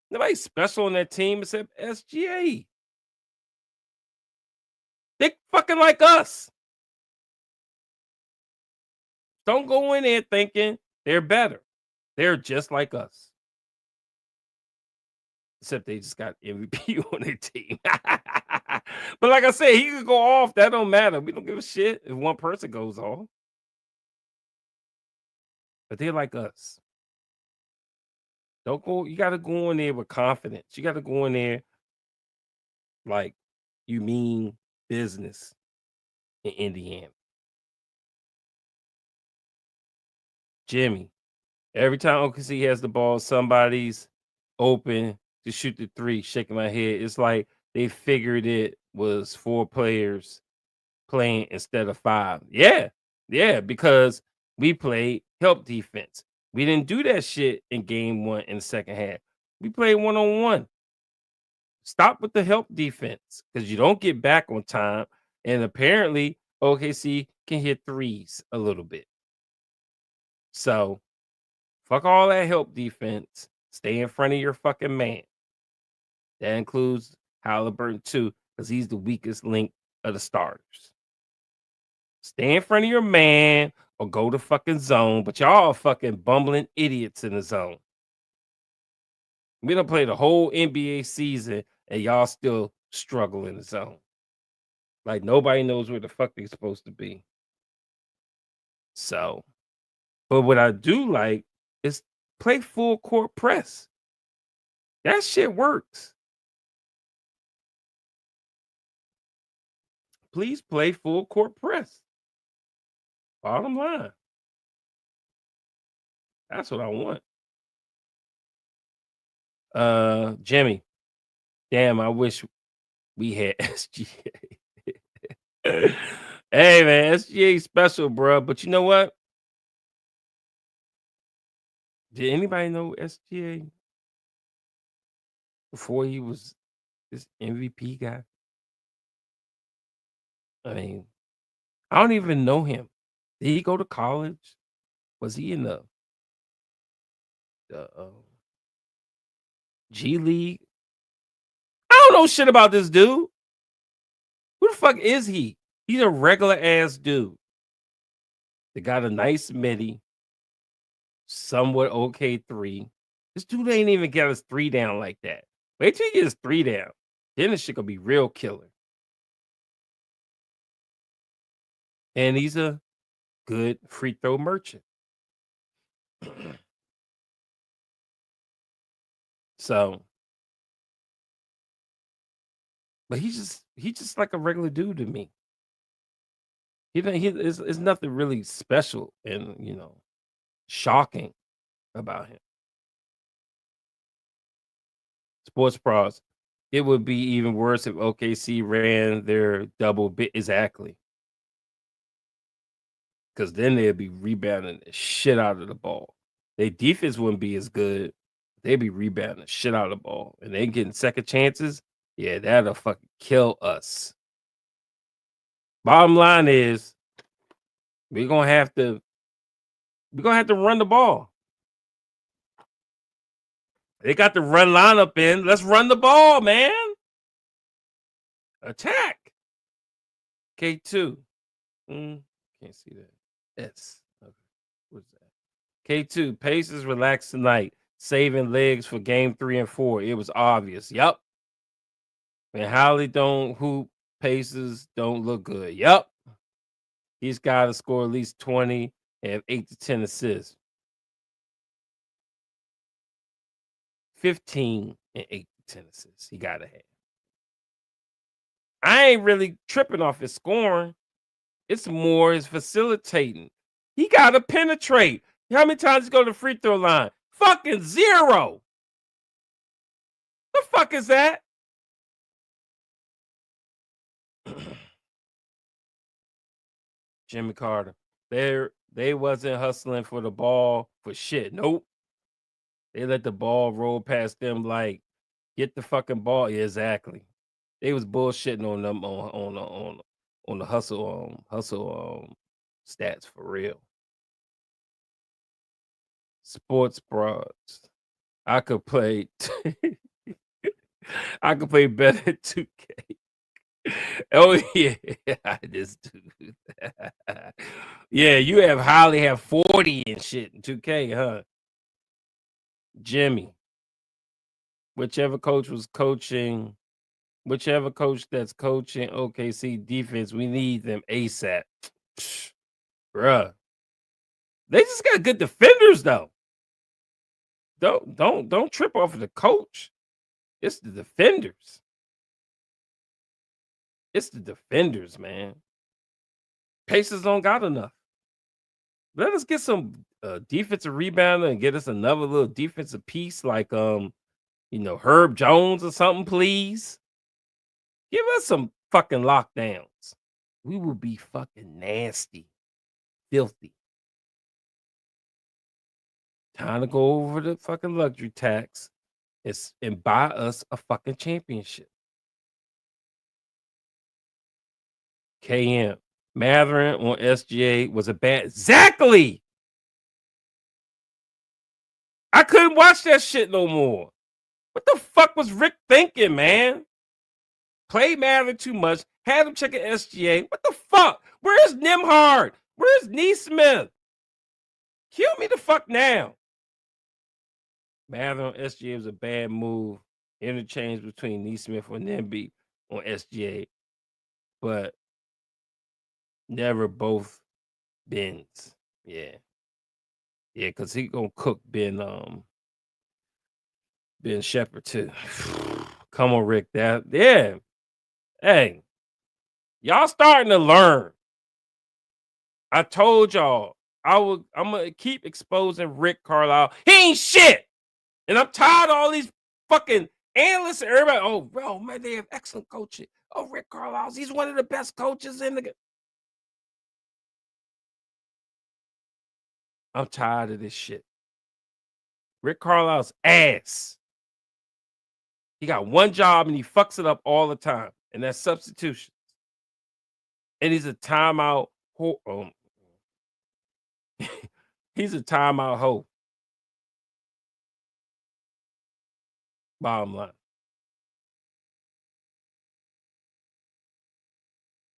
Nobody special on that team except SGA. They fucking like us. Don't go in there thinking they're better. They're just like us. Except they just got MVP on their team. But like I said, he could go off. That don't matter. We don't give a shit if one person goes off. But they're like us. Don't go. You got to go in there with confidence. You got to go in there like you mean business in Indiana. Jimmy, every time OKC has the ball, somebody's open to shoot the three, shaking my head. It's like they figured it was 4 players playing instead of 5. Yeah. Yeah. Because we played help defense. We didn't do that shit in game 1 in the second half. We played 1-on-1. Stop with the help defense because you don't get back on time. And apparently, OKC can hit threes a little bit. So, fuck all that help defense. Stay in front of your fucking man. That includes Halliburton too, because he's the weakest link of the starters. Stay in front of your man or go to fucking zone, but y'all are fucking bumbling idiots in the zone. We done played the whole NBA season and y'all still struggle in the zone. Like nobody knows where the fuck they're supposed to be. So, but what I do like is play full court press. That shit works. Please play full court press. Bottom line. That's what I want. Jimmy. Damn, I wish we had SGA. Hey man, SGA special, bro. But you know what? Did anybody know SGA before he was this MVP guy? I mean, I don't even know him. Did he go to college? Was he in the G League? I don't know shit about this dude. Who the fuck is he? He's a regular ass dude. They got a nice midi, somewhat okay 3. This dude ain't even got his 3 down like that. Wait till he gets 3 down. Then this shit gonna be real killer. And he's a good free throw merchant. So, but he's just like a regular dude to me. It's nothing really special and shocking about him. Sports bras. It would be even worse if OKC ran their double bit exactly, because then they'd be rebounding the shit out of the ball. Their defense wouldn't be as good. They'd be rebounding the shit out of the ball, and they getting second chances. Yeah, that'll fucking kill us. Bottom line is we're gonna have to run the ball. They got the run lineup in. Let's run the ball, man. Attack. K2. Can't see that. S. Okay. What's that? K2. Pacers relax tonight. Saving legs for game 3 and 4. It was obvious. Yup. When Howley don't hoop, Pacers don't look good. Yup. He's got to score at least 20 and have 8 to 10 assists. 15 and 8 to 10 assists. He got to have. I ain't really tripping off his scoring. It's more his facilitating. He got to penetrate. How many times he go to the free throw line? Fucking 0. The fuck is that? Jimmy Carter. They wasn't hustling for the ball for shit. Nope. They let the ball roll past them like get the fucking ball. Yeah, exactly. They was bullshitting on them on the hustle stats for real. Sports broads. I could play I could play better at 2K. Oh yeah, this dude. Yeah, you have Holly have 40 and shit in 2K, huh? Jimmy. Whichever coach that's coaching OKC defense, we need them ASAP. Bruh. They just got good defenders though. Don't trip off of the coach. It's the defenders. It's the defenders, man. Pacers don't got enough. Let us get some defensive rebounder and get us another little defensive piece like Herb Jones or something, please. Give us some fucking lockdowns. We will be fucking nasty, filthy. Time to go over the fucking luxury tax and buy us a fucking championship. KM. Matherin on SGA was a bad. Exactly. I couldn't watch that shit no more. What the fuck was Rick thinking, man? Played Matherin too much. Had him checking SGA. What the fuck? Where's Nimhard? Where's Neesmith? Kill me the fuck now. Matherin on SGA was a bad move. Interchange between Neesmith and Nimby on SGA. But never both Bens. Yeah. Yeah, because he gonna cook Ben Shepherd too. Come on, Rick. Yeah. Hey, y'all starting to learn. I told y'all I'm gonna keep exposing Rick Carlisle. He ain't shit. And I'm tired of all these fucking analysts and everybody. Oh, bro, man, they have excellent coaching. Oh, Rick Carlisle, he's one of the best coaches in the. I'm tired of this shit. Rick Carlisle's ass. He got one job and he fucks it up all the time, and that's substitution. And he's a timeout. He's a timeout hoe. Bottom line.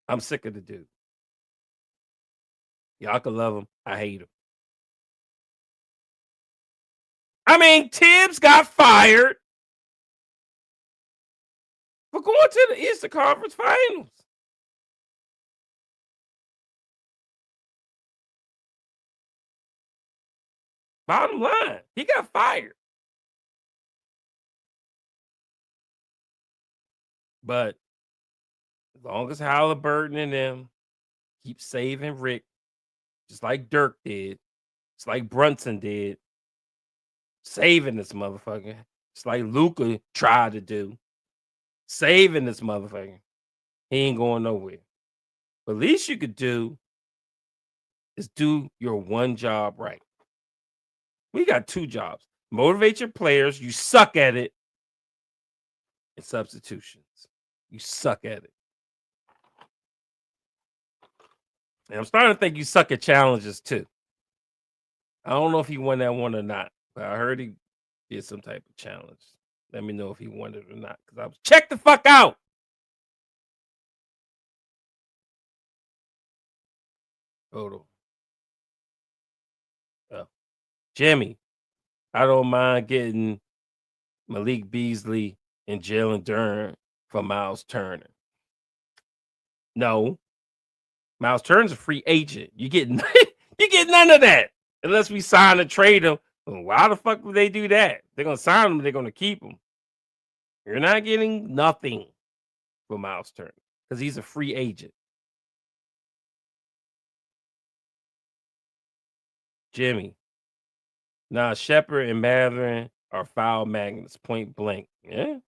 I'm sick of the dude. Y'all can love him. I hate him. I mean, Tibbs got fired for going to the Eastern Conference Finals. Bottom line, he got fired. But as long as Halliburton and them Keep saving Rick, just like Dirk did, just like Brunson did, saving this motherfucker. It's like Luca tried to do, saving this motherfucker. He ain't going nowhere. But least you could do is do your one job right. We got 2 jobs. Motivate your players. You suck at it. And substitutions. You suck at it. And I'm starting to think you suck at challenges too. I don't know if he won that one or not, but I heard he did some type of challenge. Let me know if he won it or not. Because I was check the fuck out. Hold on. Oh. Jimmy, I don't mind getting Malik Beasley and Jalen Durn for Miles Turner. No, Miles Turner's a free agent. You get you get none of that unless we sign and trade him. Why the fuck would they do that? They're gonna sign him. They're gonna keep him. You're not getting nothing for Miles Turner because he's a free agent. Jimmy, nah, Shepard and Matherin are foul magnets, point blank. Yeah,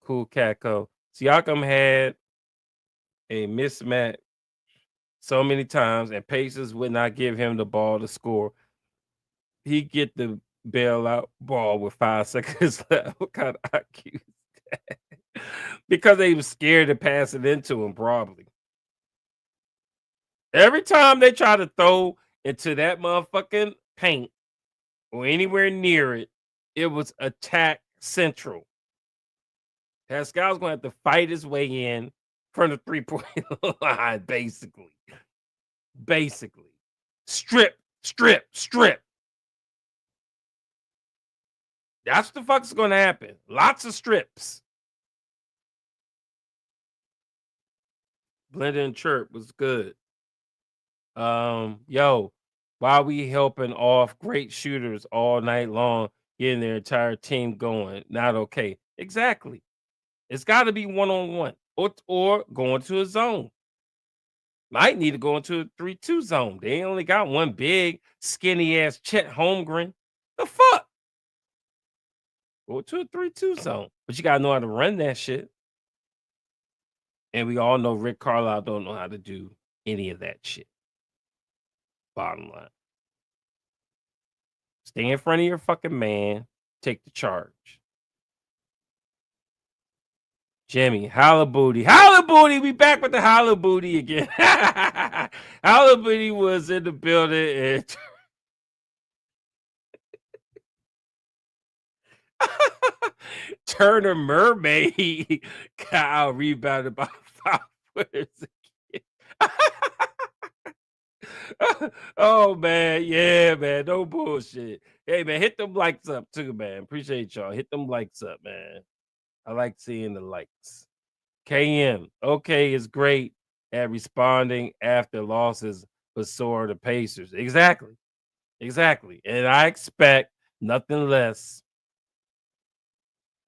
cool, Catco. Siakam had a mismatch so many times, and Pacers would not give him the ball to score. He get the bailout ball with 5 seconds left. What kind of IQ is that? Because they was scared to pass it into him, probably. Every time they try to throw into that motherfucking paint or anywhere near it, it was attack central. Pascal's gonna have to fight his way in from the 3-point line, basically. Basically. Strip, strip, strip. That's what the fuck's gonna happen. Lots of strips. Blender and Chirp was good. Yo, why we helping off great shooters all night long, getting their entire team going? Not okay. Exactly. It's got to be one-on-one or going to a zone. Might need to go into a 3-2 zone. They only got one big, skinny ass Chet Holmgren. The fuck? Go to a 3-2 zone. But you gotta know how to run that shit. And we all know Rick Carlisle don't know how to do any of that shit. Bottom line. Stay in front of your fucking man. Take the charge. Jimmy, holla booty. Holla booty. We back with the holla booty again. Holla booty was in the building and Turner Mermaid got out rebounded by 5 footers again. Oh man, yeah, man, no bullshit. Hey man, hit them likes up too, man. Appreciate y'all. Hit them likes up, man. I like seeing the likes. KM, okay, is great at responding after losses, but so are the Pacers. Exactly. Exactly. And I expect nothing less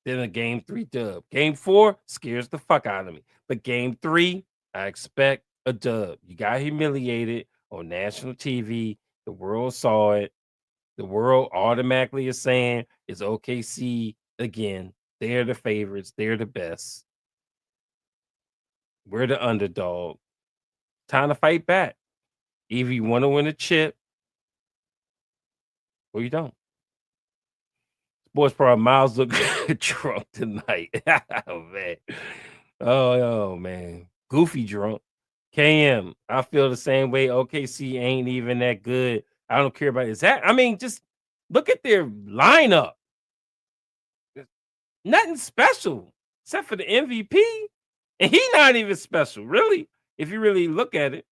than a game 3 dub. Game 4 scares the fuck out of me. But game 3, I expect a dub. You got humiliated on national TV. The world saw it. The world automatically is saying it's OKC again. They're the favorites. They're the best. We're the underdog. Time to fight back. Either you want to win a chip or you don't. Sports probably Miles look drunk tonight. Oh man. Oh man. Goofy drunk. KM. I feel the same way. OKC ain't even that good. I don't care about is that. I mean, just look at their lineup. Nothing special except for the MVP. And he not even special, really. If you really look at it,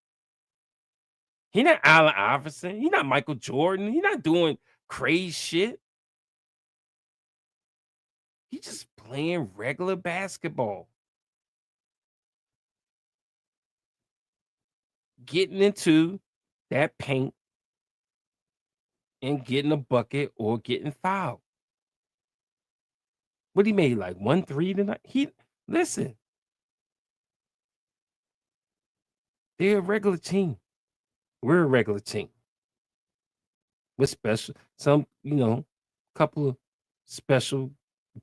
he not Allen Iverson. He not Michael Jordan. He not doing crazy shit. He just playing regular basketball. Getting into that paint and getting a bucket or getting fouled. What he made like 1 3 tonight. He listen. They're a regular team. We're a regular team with special couple of special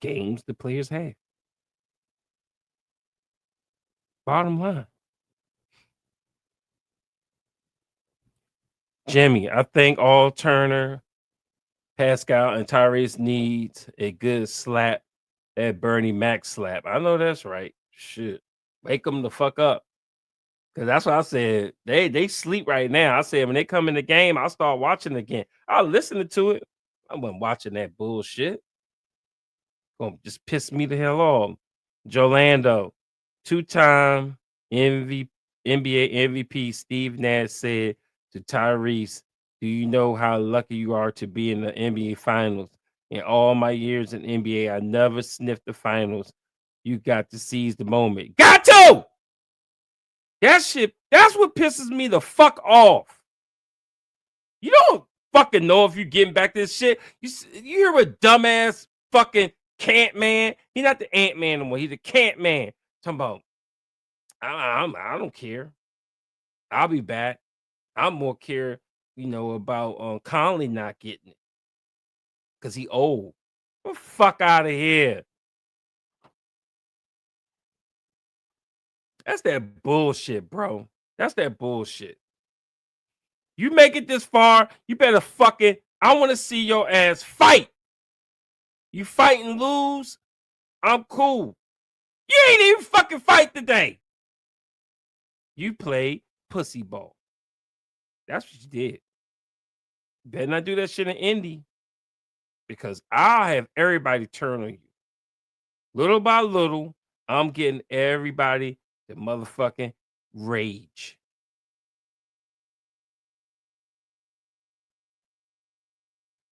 games the players have. Bottom line. Jimmy, I think all Turner, Pascal, and Tyrese needs a good slap, that Bernie Mac slap. I know that's right. Shit. Wake them the fuck up. Cause that's what I said. They sleep right now. I said when they come in the game, I'll start watching again. I'll listen to it. I wasn't watching that bullshit. Gonna just piss me the hell off. Jolando, two-time NBA MVP Steve Nash said to Tyrese, "Do you know how lucky you are to be in the NBA Finals? In all my years in NBA, I never sniffed the finals. You got to seize the moment. Got to! That shit, that's what pisses me the fuck off. You don't fucking know if you're getting back this shit. You hear a dumbass fucking can't man. He's not the Ant Man anymore. He's the can't man. Talking about, I don't care. I'll be back. I'm more care, about Conley not getting it because he old. Get the fuck out of here. That's that bullshit, bro. That's that bullshit. You make it this far, you better fucking. I want to see your ass fight. You fight and lose, I'm cool. You ain't even fucking fight today. You played pussy ball. That's what you did. You better not do that shit in Indy because I'll have everybody turn on you. Little by little, I'm getting everybody to motherfucking rage.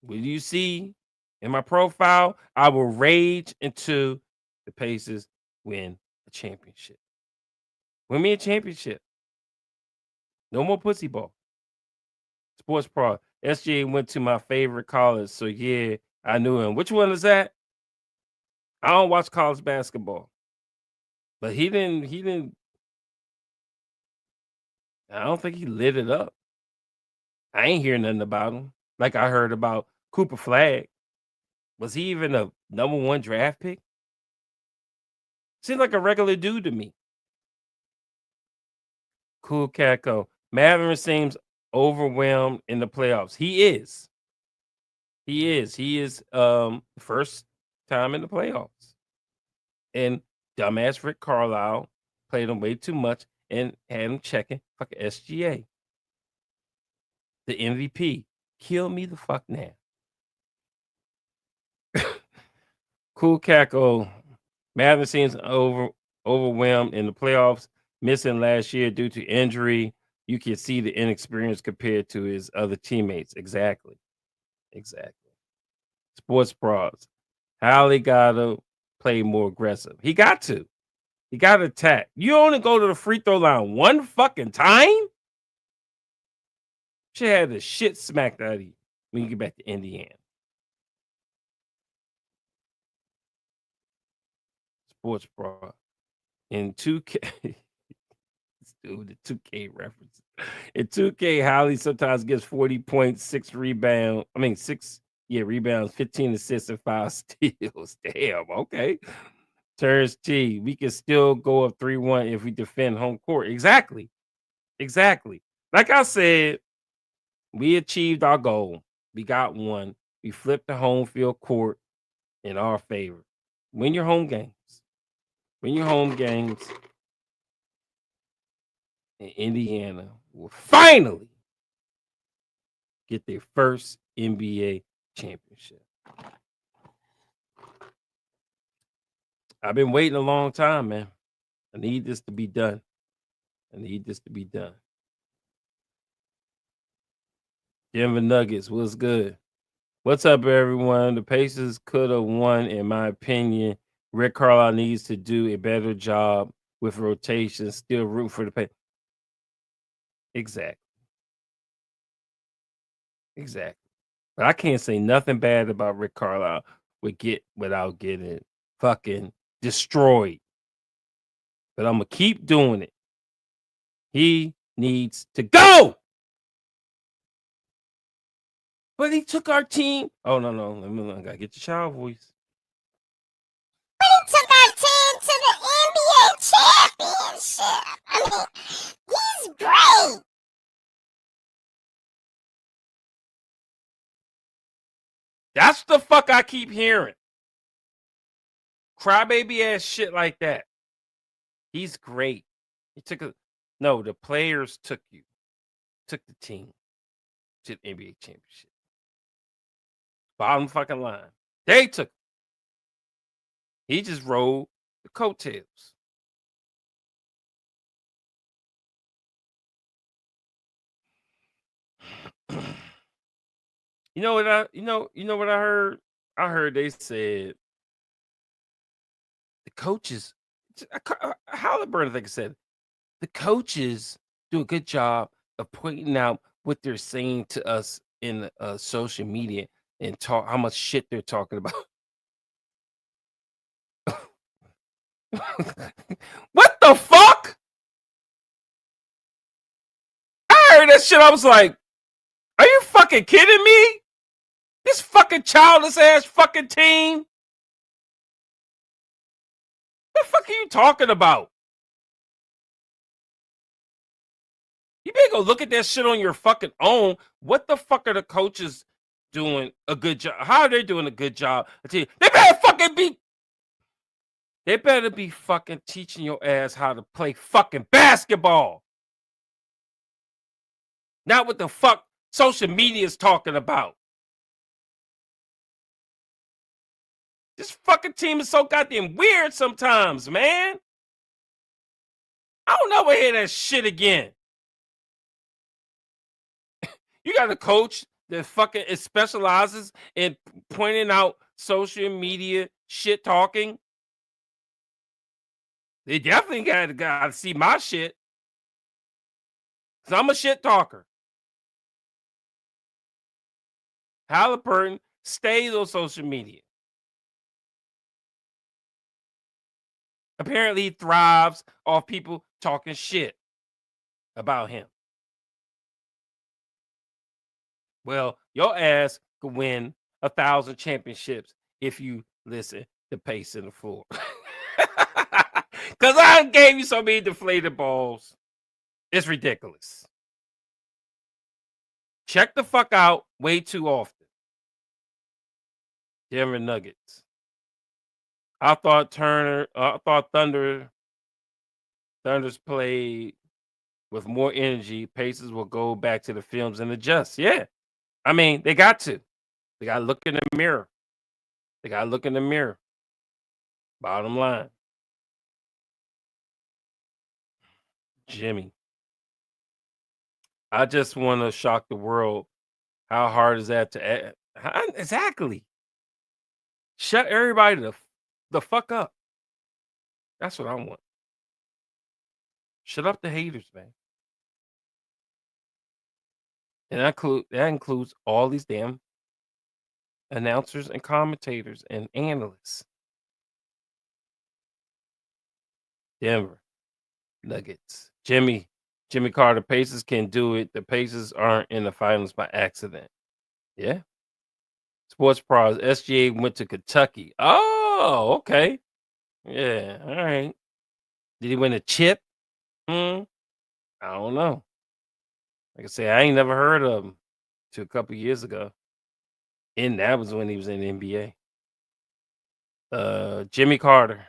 What you see in my profile, I will rage until the Pacers win a championship. Win me a championship. No more pussy ball. Sports Pro. SGA went to my favorite college, so yeah, I knew him. Which one is that? I don't watch college basketball, but he didn't. I don't think he lit it up. I ain't hear nothing about him. Like I heard about Cooper Flag. Was he even a number one draft pick? Seems like a regular dude to me. Cool Catco. Maverick seems overwhelmed in the playoffs. He is. He is. He is first time in the playoffs. And dumbass Rick Carlisle played him way too much and had him checking fucking SGA. The MVP. Kill me the fuck now. Cool Cackle. Madden seems overwhelmed in the playoffs, missing last year due to injury. You can see the inexperience compared to his other teammates. Exactly. Sports Bras. Hallie gotta play more aggressive. He got to. He got to attack. You only go to the free throw line one fucking time? She had the shit smacked out of you when you get back to Indiana. Sports Bra. In 2K, dude, the 2K reference. In 2K, Holly sometimes gets 40 points, 6 rebounds. I mean, 6 rebounds, 15 assists, and 5 steals. Damn, okay. Turns T. We can still go up 3-1 if we defend home court. Exactly. Like I said, we achieved our goal. We got one. We flipped the home field court in our favor. Win your home games. And Indiana will finally get their first NBA championship. I've been waiting a long time, man. I need this to be done. Denver Nuggets, what's good? What's up, everyone? The Pacers could have won, in my opinion. Rick Carlisle needs to do a better job with rotation. Still root for the Pacers. Exactly. But I can't say nothing bad about Rick Carlisle without getting fucking destroyed. But I'm gonna keep doing it. He needs to go. But he took our team. Oh no, I gotta get your child voice. But he took our team to the NBA championship. I mean, he's great. That's the fuck I keep hearing. Crybaby ass shit like that. He's great. He took the players took the team to the NBA championship. Bottom fucking line. They took. He just rode the coattails. You know what I heard? I heard they said the coaches. Halliburton, I think, said the coaches do a good job of pointing out what they're saying to us in social media and talk how much shit they're talking about. What the fuck? I heard that shit. I was like, are you fucking kidding me? This fucking childish ass fucking team. What the fuck are you talking about? You better go look at that shit on your fucking own. What the fuck are the coaches doing a good job? How are they doing a good job? They better be fucking teaching your ass how to play fucking basketball. Not what the fuck social media is talking about. This fucking team is so goddamn weird sometimes, man. I don't ever hear that shit again. You got a coach that fucking specializes in pointing out social media shit talking. They definitely got to see my shit. Cause I'm a shit talker. Halliburton stays on social media. Apparently, he thrives off people talking shit about him. Well, your ass could win 1,000 championships if you listen to Pace in the floor. Because I gave you so many deflated balls. It's ridiculous. Check the fuck out way too often. Denver Nuggets. I thought Thunder's played with more energy. Pacers will go back to the films and adjust. Yeah. I mean, they got to. They got to look in the mirror. Bottom line. Jimmy. I just want to shock the world. How hard is that to exactly? Shut everybody the fuck up. That's what I want. Shut up the haters, man. And that includes all these damn announcers and commentators and analysts. Denver Nuggets. Jimmy Carter. Pacers can do it. The Pacers aren't in the finals by accident. Yeah. Sports Pros. SGA went to Kentucky. Oh, okay. Yeah. All right. Did he win a chip? I don't know. Like I say, I ain't never heard of him till a couple years ago. And that was when he was in the NBA. Jimmy Carter.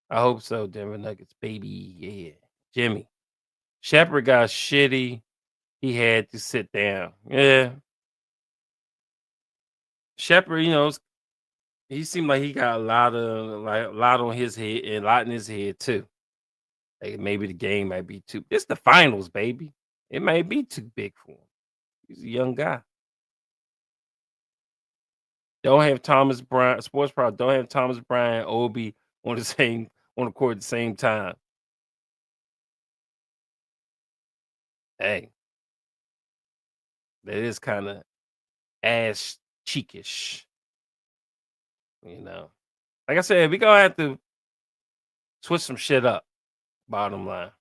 I hope so, Denver Nuggets, baby. Yeah. Jimmy. Shepard got shitty. He had to sit down. Yeah. Shepard, he seemed like he got a lot on his head and a lot in his head too. Like maybe the game might be too. It's the finals, baby. It might be too big for him. He's a young guy. Don't have Thomas Bryant. Sports Pro don't have Thomas Bryant, Obi on the court at the same time. Hey, that is kind of ass cheekish. Like I said, we gonna have to switch some shit up. Bottom line.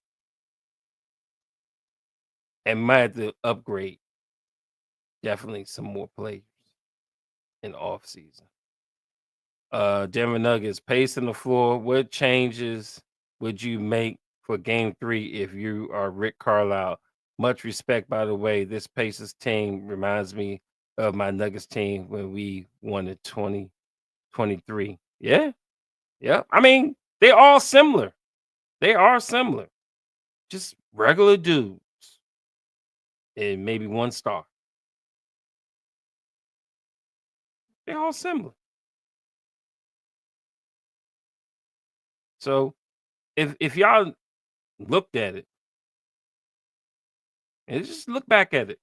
and might have to upgrade definitely some more players in the off season. Denver Nuggets pacing the floor. What changes would you make for Game 3 if you are Rick Carlisle? Much respect, by the way. This Pacers team reminds me of my Nuggets team when we won in 2023. Yeah, yeah. I mean, they're all similar. They are similar. Just regular dudes and maybe one star. They're all similar. So if y'all looked at it and just look back at it,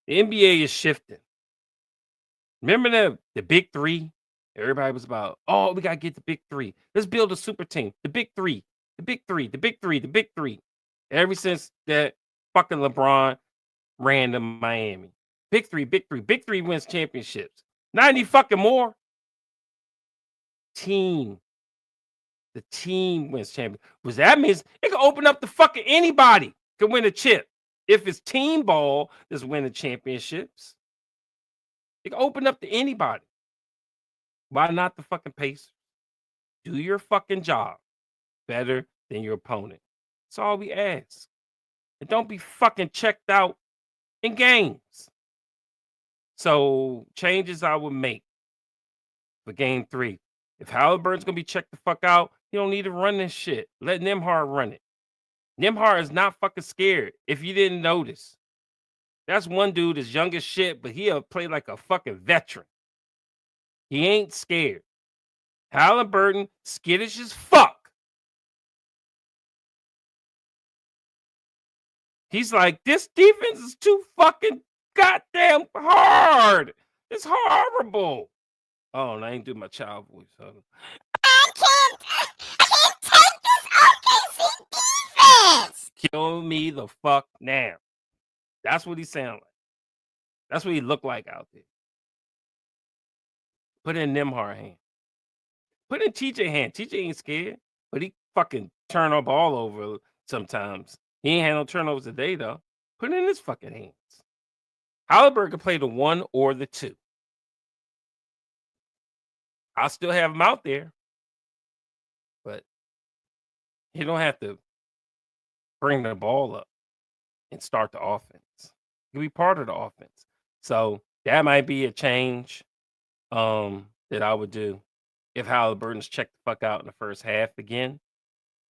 the NBA is shifting. Remember the big three? Everybody was about, oh, we gotta get the big three. Let's build a super team. The big three, the big three, the big three, the big three. Ever since that fucking LeBron ran to Miami. Big three, big three, big three wins championships. Not any fucking more. Team. The team wins champion. Which that means it can open up to fucking anybody can win a chip. If it's team ball that's winning championships, it can open up to anybody. Why not the fucking Pacers? Do your fucking job better than your opponent. That's all we ask. And don't be fucking checked out in games. So changes I would make for Game 3. If Halliburton's gonna be checked the fuck out, you don't need to run this shit. Let Nembhard run it. Nembhard is not fucking scared. If you didn't notice, that's one dude that's young as shit, but he'll play like a fucking veteran. He ain't scared. Halliburton, skittish as fuck. He's like, this defense is too fucking goddamn hard. It's horrible. Oh, and I ain't do my child voice. I can't take this OKC defense. Kill me the fuck now. That's what he sound like. That's what he look like out there. Put in Nembhard hand. Put in TJ hand. TJ ain't scared, but he fucking turn up all over sometimes. He ain't had no turnovers today though. Put it in his fucking hands. Halliburton can play the 1 or the 2. I'll still have him out there, but he don't have to bring the ball up and start the offense. He'll be part of the offense. So that might be a change that I would do if Halliburton's checked the fuck out in the first half again.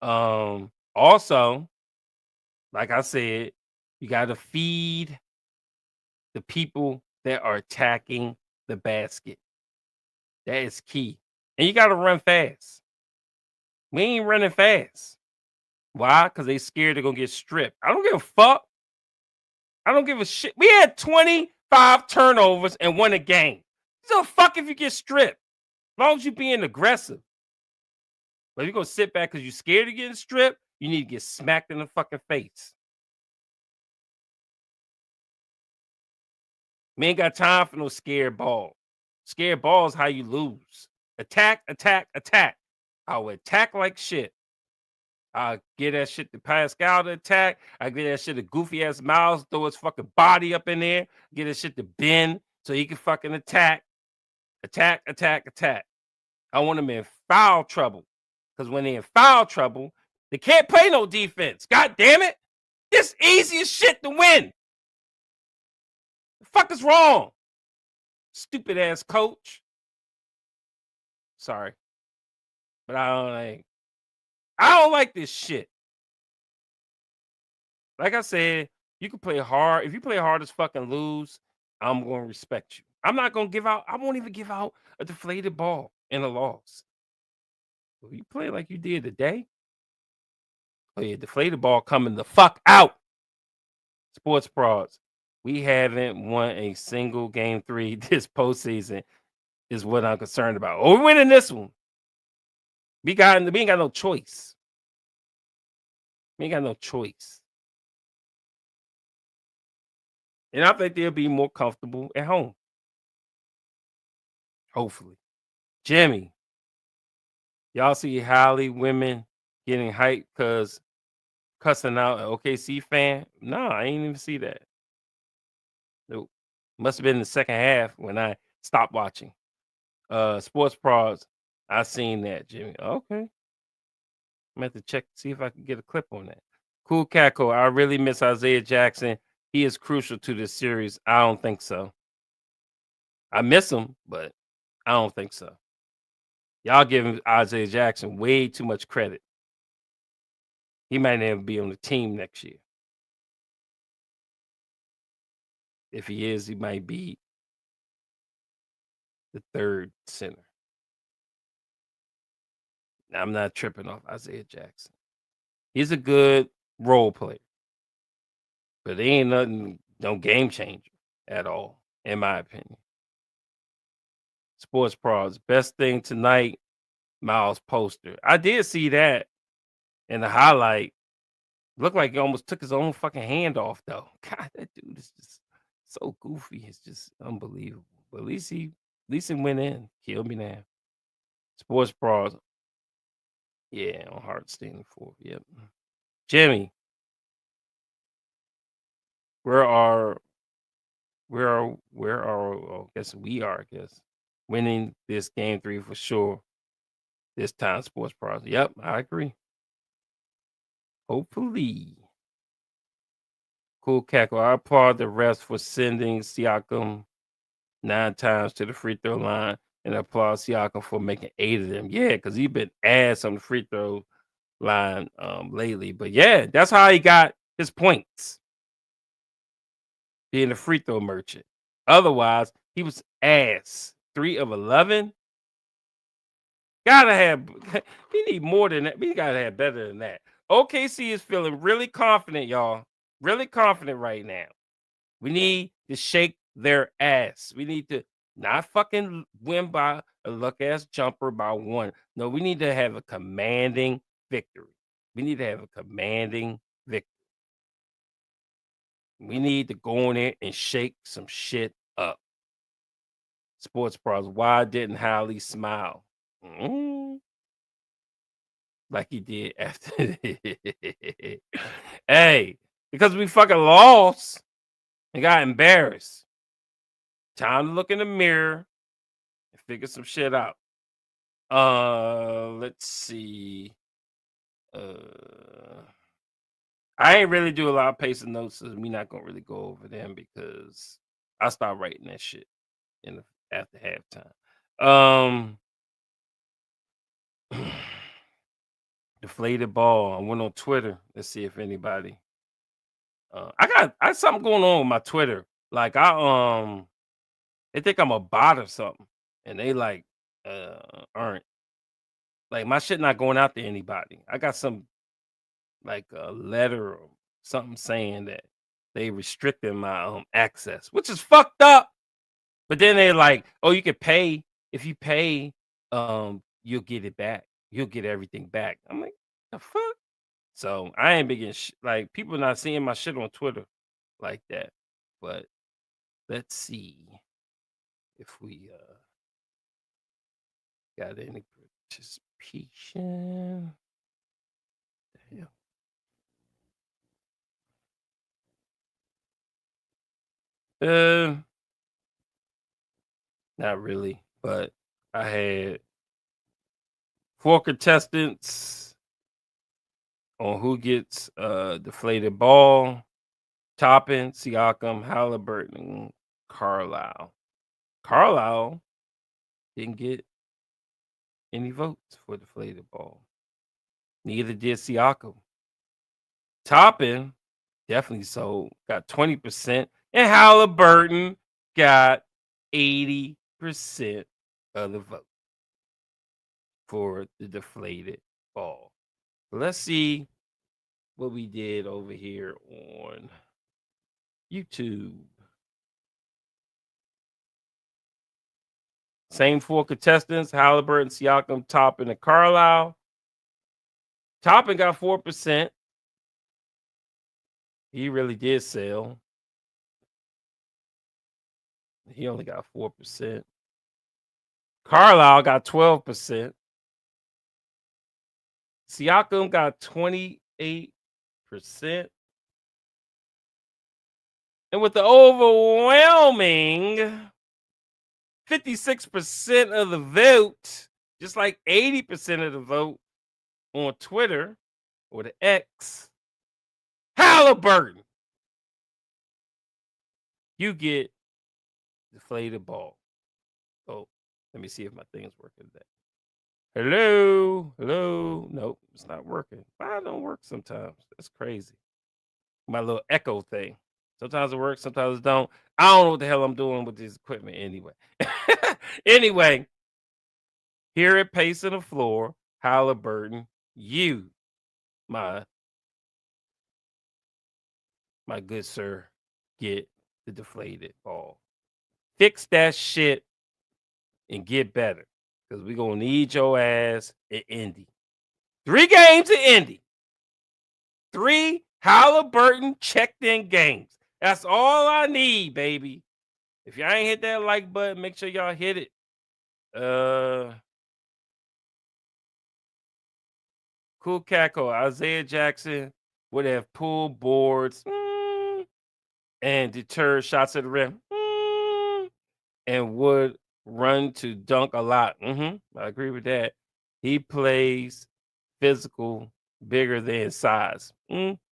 Also, like I said, you got to feed the people that are attacking the basket. That is key. And you got to run fast. We ain't running fast. Why? Because they scared they're going to get stripped. I don't give a fuck. I don't give a shit. We had 25 turnovers and won a game. So fuck if you get stripped. As long as you're being aggressive. But if you're going to sit back because you're scared of getting stripped, you need to get smacked in the fucking face. We ain't got time for no scared ball. Scared ball is how you lose. Attack, attack, attack. I will attack like shit. I get that shit to Pascal to attack. I get that shit to goofy ass Miles, throw his fucking body up in there. Get that shit to Ben so he can fucking attack. Attack, attack, attack. I want them in foul trouble. Because when they're in foul trouble, they can't play no defense. God damn it. This easy as shit to win. The fuck is wrong? Stupid ass coach. Sorry. But I don't like this shit. Like I said, you can play hard. If you play hard as fucking lose, I'm going to respect you. I'm not going to give out. I won't even give out a deflated ball in a loss. If you play like you did today, oh yeah, deflated ball coming the fuck out. Sports Prods. We haven't won a single Game 3 this postseason is what I'm concerned about. Oh, we're winning this one. We ain't got no choice. We ain't got no choice. And I think they'll be more comfortable at home. Hopefully. Jimmy, y'all see Holly women getting hyped because cussing out an OKC fan. No, I ain't even see that. Nope. Must have been the second half when I stopped watching. Sports Pros. I seen that, Jimmy. Okay. I'm gonna have to check see if I can get a clip on that. Cool Caco. I really miss Isaiah Jackson. He is crucial to this series. I don't think so. I miss him, but I don't think so. Y'all giving Isaiah Jackson way too much credit. He might never be on the team next year. If he is, he might be the third center. Now, I'm not tripping off Isaiah Jackson. He's a good role player, but he ain't nothing, no game changer at all, in my opinion. Sports Pros, best thing tonight, Miles Poster. I did see that in the highlight. Looked like he almost took his own fucking hand off, though. God, that dude is just so goofy. It's just unbelievable. But at least he went in. Kill me now. Sports Pros. Yeah, on Hartstein 4. Yep. Jimmy, where are I guess we are, I guess, winning this game 3 for sure. This time, Sports Pros. Yep, I agree. Hopefully. Cool Cackle. I applaud the refs for sending Siakam 9 times to the free throw line and applaud Siakam for making 8 of them. Yeah, because he's been ass on the free throw line lately. But yeah, that's how he got his points. Being a free throw merchant. Otherwise, he was ass. 3 of 11. Gotta have he need more than that. We gotta have better than that. OKC is feeling really confident, y'all. Really confident right now. We need to shake their ass. We need to not fucking win by a luck ass jumper by 1. No, we need to have a commanding victory. We need to have a commanding victory. We need to go in there and shake some shit up. Sports Pros, why didn't Howley smile? Like he did after. Hey, because we fucking lost and got embarrassed. Time to look in the mirror and figure some shit out. Let's see. I ain't really do a lot of pacing notes, so we not gonna really go over them because I start writing that shit after halftime. Deflated ball. I went on Twitter. Let's see if anybody. I got something going on with my Twitter. Like they think I'm a bot or something, and they like aren't. Like my shit not going out to anybody. I got some like a letter or something saying that they restricting my access, which is fucked up. But then they're like, "Oh, you can pay. If you pay, you'll get it back. You'll get everything back." I'm like, "The fuck?" So I ain't been getting like people not seeing my shit on Twitter like that. But let's see if we got any participation. Damn. Not really, but I had 4 contestants on who gets deflated ball. Toppin, Siakam, Halliburton, Carlisle. Carlisle didn't get any votes for deflated ball. Neither did Siakam. Toppin definitely sold, got 20%, and Halliburton got 80% of the vote for the deflated ball. Let's see what we did over here on YouTube. Same 4 contestants: Halliburton, Siakam, Toppin, and Carlisle. Toppin got 4%. He really did sell. He only got 4%. Carlisle got 12%. Siakam got 28%. 58%. And with the overwhelming 56% of the vote, just like 80% of the vote on Twitter or the X, Halliburton, you get deflated ball. Oh, let me see if my thing is working today. Hello, hello. Nope, it's not working. Why it don't work sometimes? That's crazy. My little echo thing. Sometimes it works, sometimes it don't. I don't know what the hell I'm doing with this equipment anyway. Anyway, here at Pace on the Floor, Halliburton, you, my good sir, get the deflated ball. Fix that shit and get better. Because we're gonna need your ass at Indy. 3 games at Indy. 3 Halliburton checked in games. That's all I need, baby. If y'all ain't hit that like button, make sure y'all hit it. Cool Cackle, Isaiah Jackson would have pulled boards and deterred shots at the rim and would run to dunk a lot. I agree with that. He plays physical, bigger than size.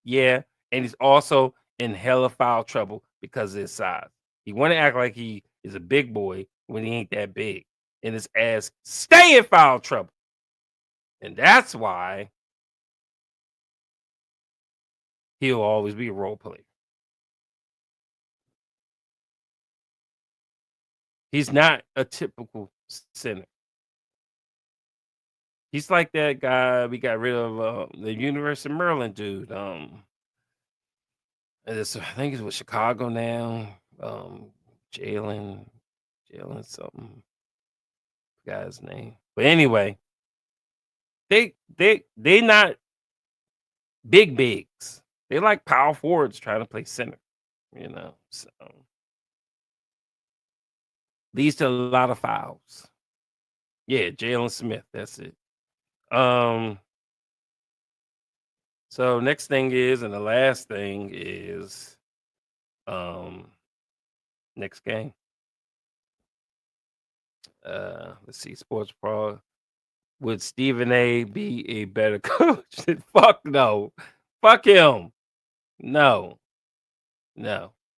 Yeah, and he's also in hella foul trouble because of his size. He want to act like he is a big boy when he ain't that big, and his ass stay in foul trouble. And that's why he'll always be a role player. He's not a typical center. He's like that guy we got rid of, the University of Maryland dude. I think he's with Chicago now. Jalen something. Forgot his name. But anyway, they not big bigs. They like power forwards trying to play center, So leads to a lot of fouls. Yeah, Jalen Smith, that's it. So next thing is, and the last thing is, next game. Let's see, Sports Pro. Would Stephen A be a better coach? Fuck no. Fuck him. No.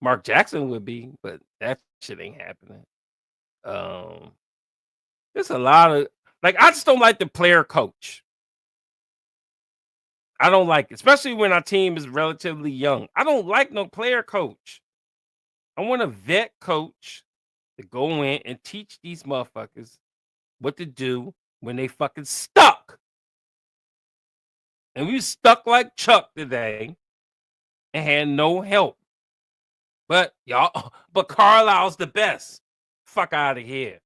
Mark Jackson would be, but that shit ain't happening. There's a lot of I just don't like the player coach. I don't like it, especially when our team is relatively young. I don't like no player coach. I want a vet coach to go in and teach these motherfuckers what to do when they fucking stuck. And we stuck like Chuck today and had no help. But Carlisle's the best. Fuck out of here.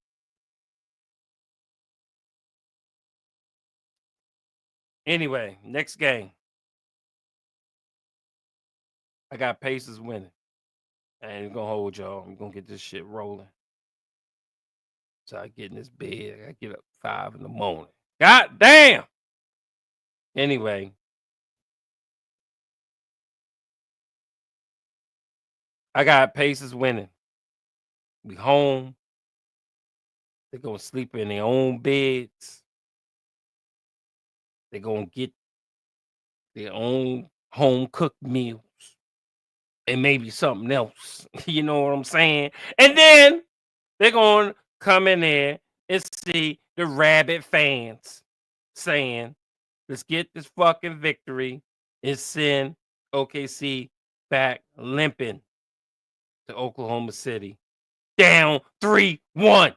Anyway, next game. I got Pacers winning. I ain't gonna hold y'all. I'm gonna get this shit rolling. So I get in this bed. I gotta get up 5 in the morning. God damn. Anyway. I got Pacers winning. We home. They're gonna sleep in their own beds. They're gonna get their own home cooked meals. And maybe something else. You know what I'm saying? And then they're gonna come in there and see the rabid fans saying, let's get this fucking victory and send OKC back limping to Oklahoma City. Down 3-1.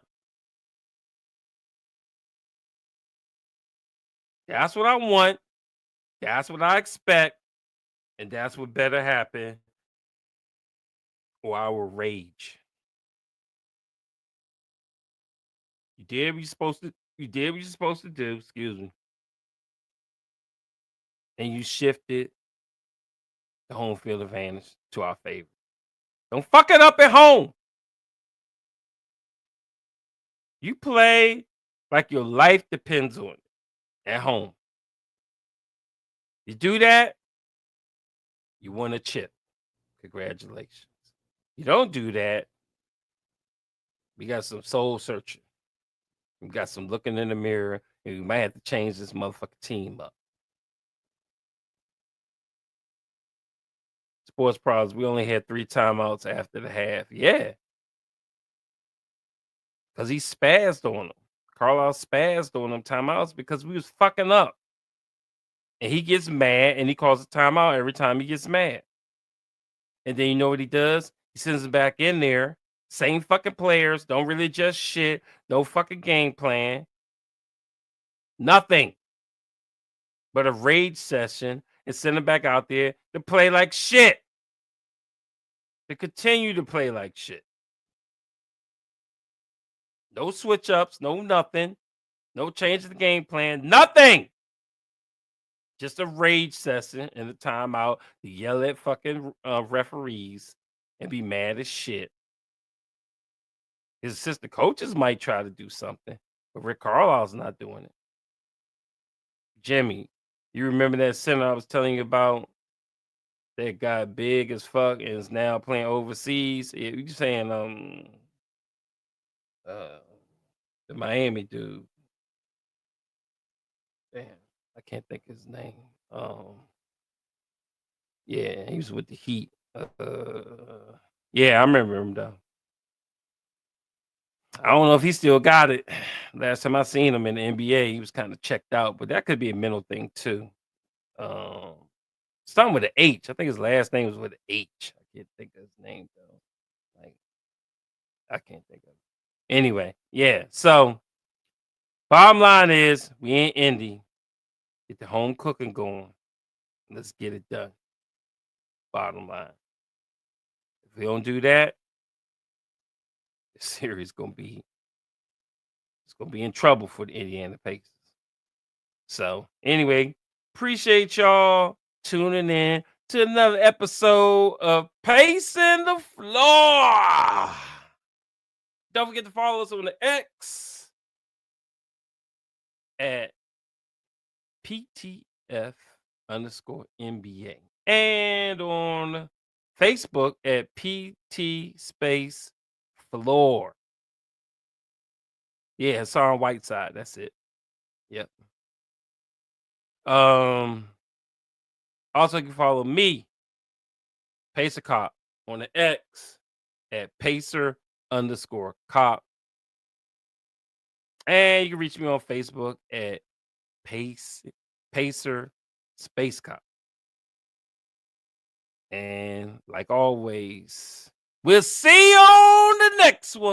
That's what I want. That's what I expect. And that's what better happen. Or I will rage. You did what you're supposed to do, excuse me. And you shifted the home field advantage to our favor. Don't fuck it up at home. You play like your life depends on it at home. You do that, You won a chip. Congratulations. You don't do that. We got some soul searching. We got some looking in the mirror, and we might have to change this motherfucking team up. Sports problems. We only had 3 timeouts after the half. Yeah. Because he spazzed on them. Carlisle spazzed on them timeouts because we was fucking up. And he gets mad and he calls a timeout every time he gets mad. And then you know what he does? He sends them back in there. Same fucking players. Don't really adjust shit. No fucking game plan. Nothing. But a rage session and send them back out there to play like shit. To continue to play like shit. No switch ups, no nothing. No change of the game plan. Nothing. Just a rage session in the timeout to yell at fucking referees and be mad as shit. His assistant coaches might try to do something, but Rick Carlisle's not doing it. Jimmy, you remember that center I was telling you about that got big as fuck and is now playing overseas? Yeah, you saying the Miami dude. Damn, I can't think of his name. Yeah, he was with the Heat. Yeah, I remember him though. I don't know if he still got it. Last time I seen him in the NBA, he was kind of checked out, but that could be a mental thing too. Starting with an H. I think his last name was with an H. I can't think of his name though. Like, I can't think of it. Anyway, yeah. So, bottom line is, we in Indy. Get the home cooking going. Let's get it done. Bottom line. If we don't do that, the series gonna be in trouble for the Indiana Pacers. So anyway, appreciate y'all tuning in to another episode of Pacing the Floor. Don't forget to follow us on the X at PTF_NBA and on Facebook at PT Space Floor. Yeah, Hassan Whiteside. That's it. Yep. Also, you can follow me, Pacer Cop, on the X at Pacer_Cop. And you can reach me on Facebook at Pacer Space Cop. And like always, we'll see you on the next one.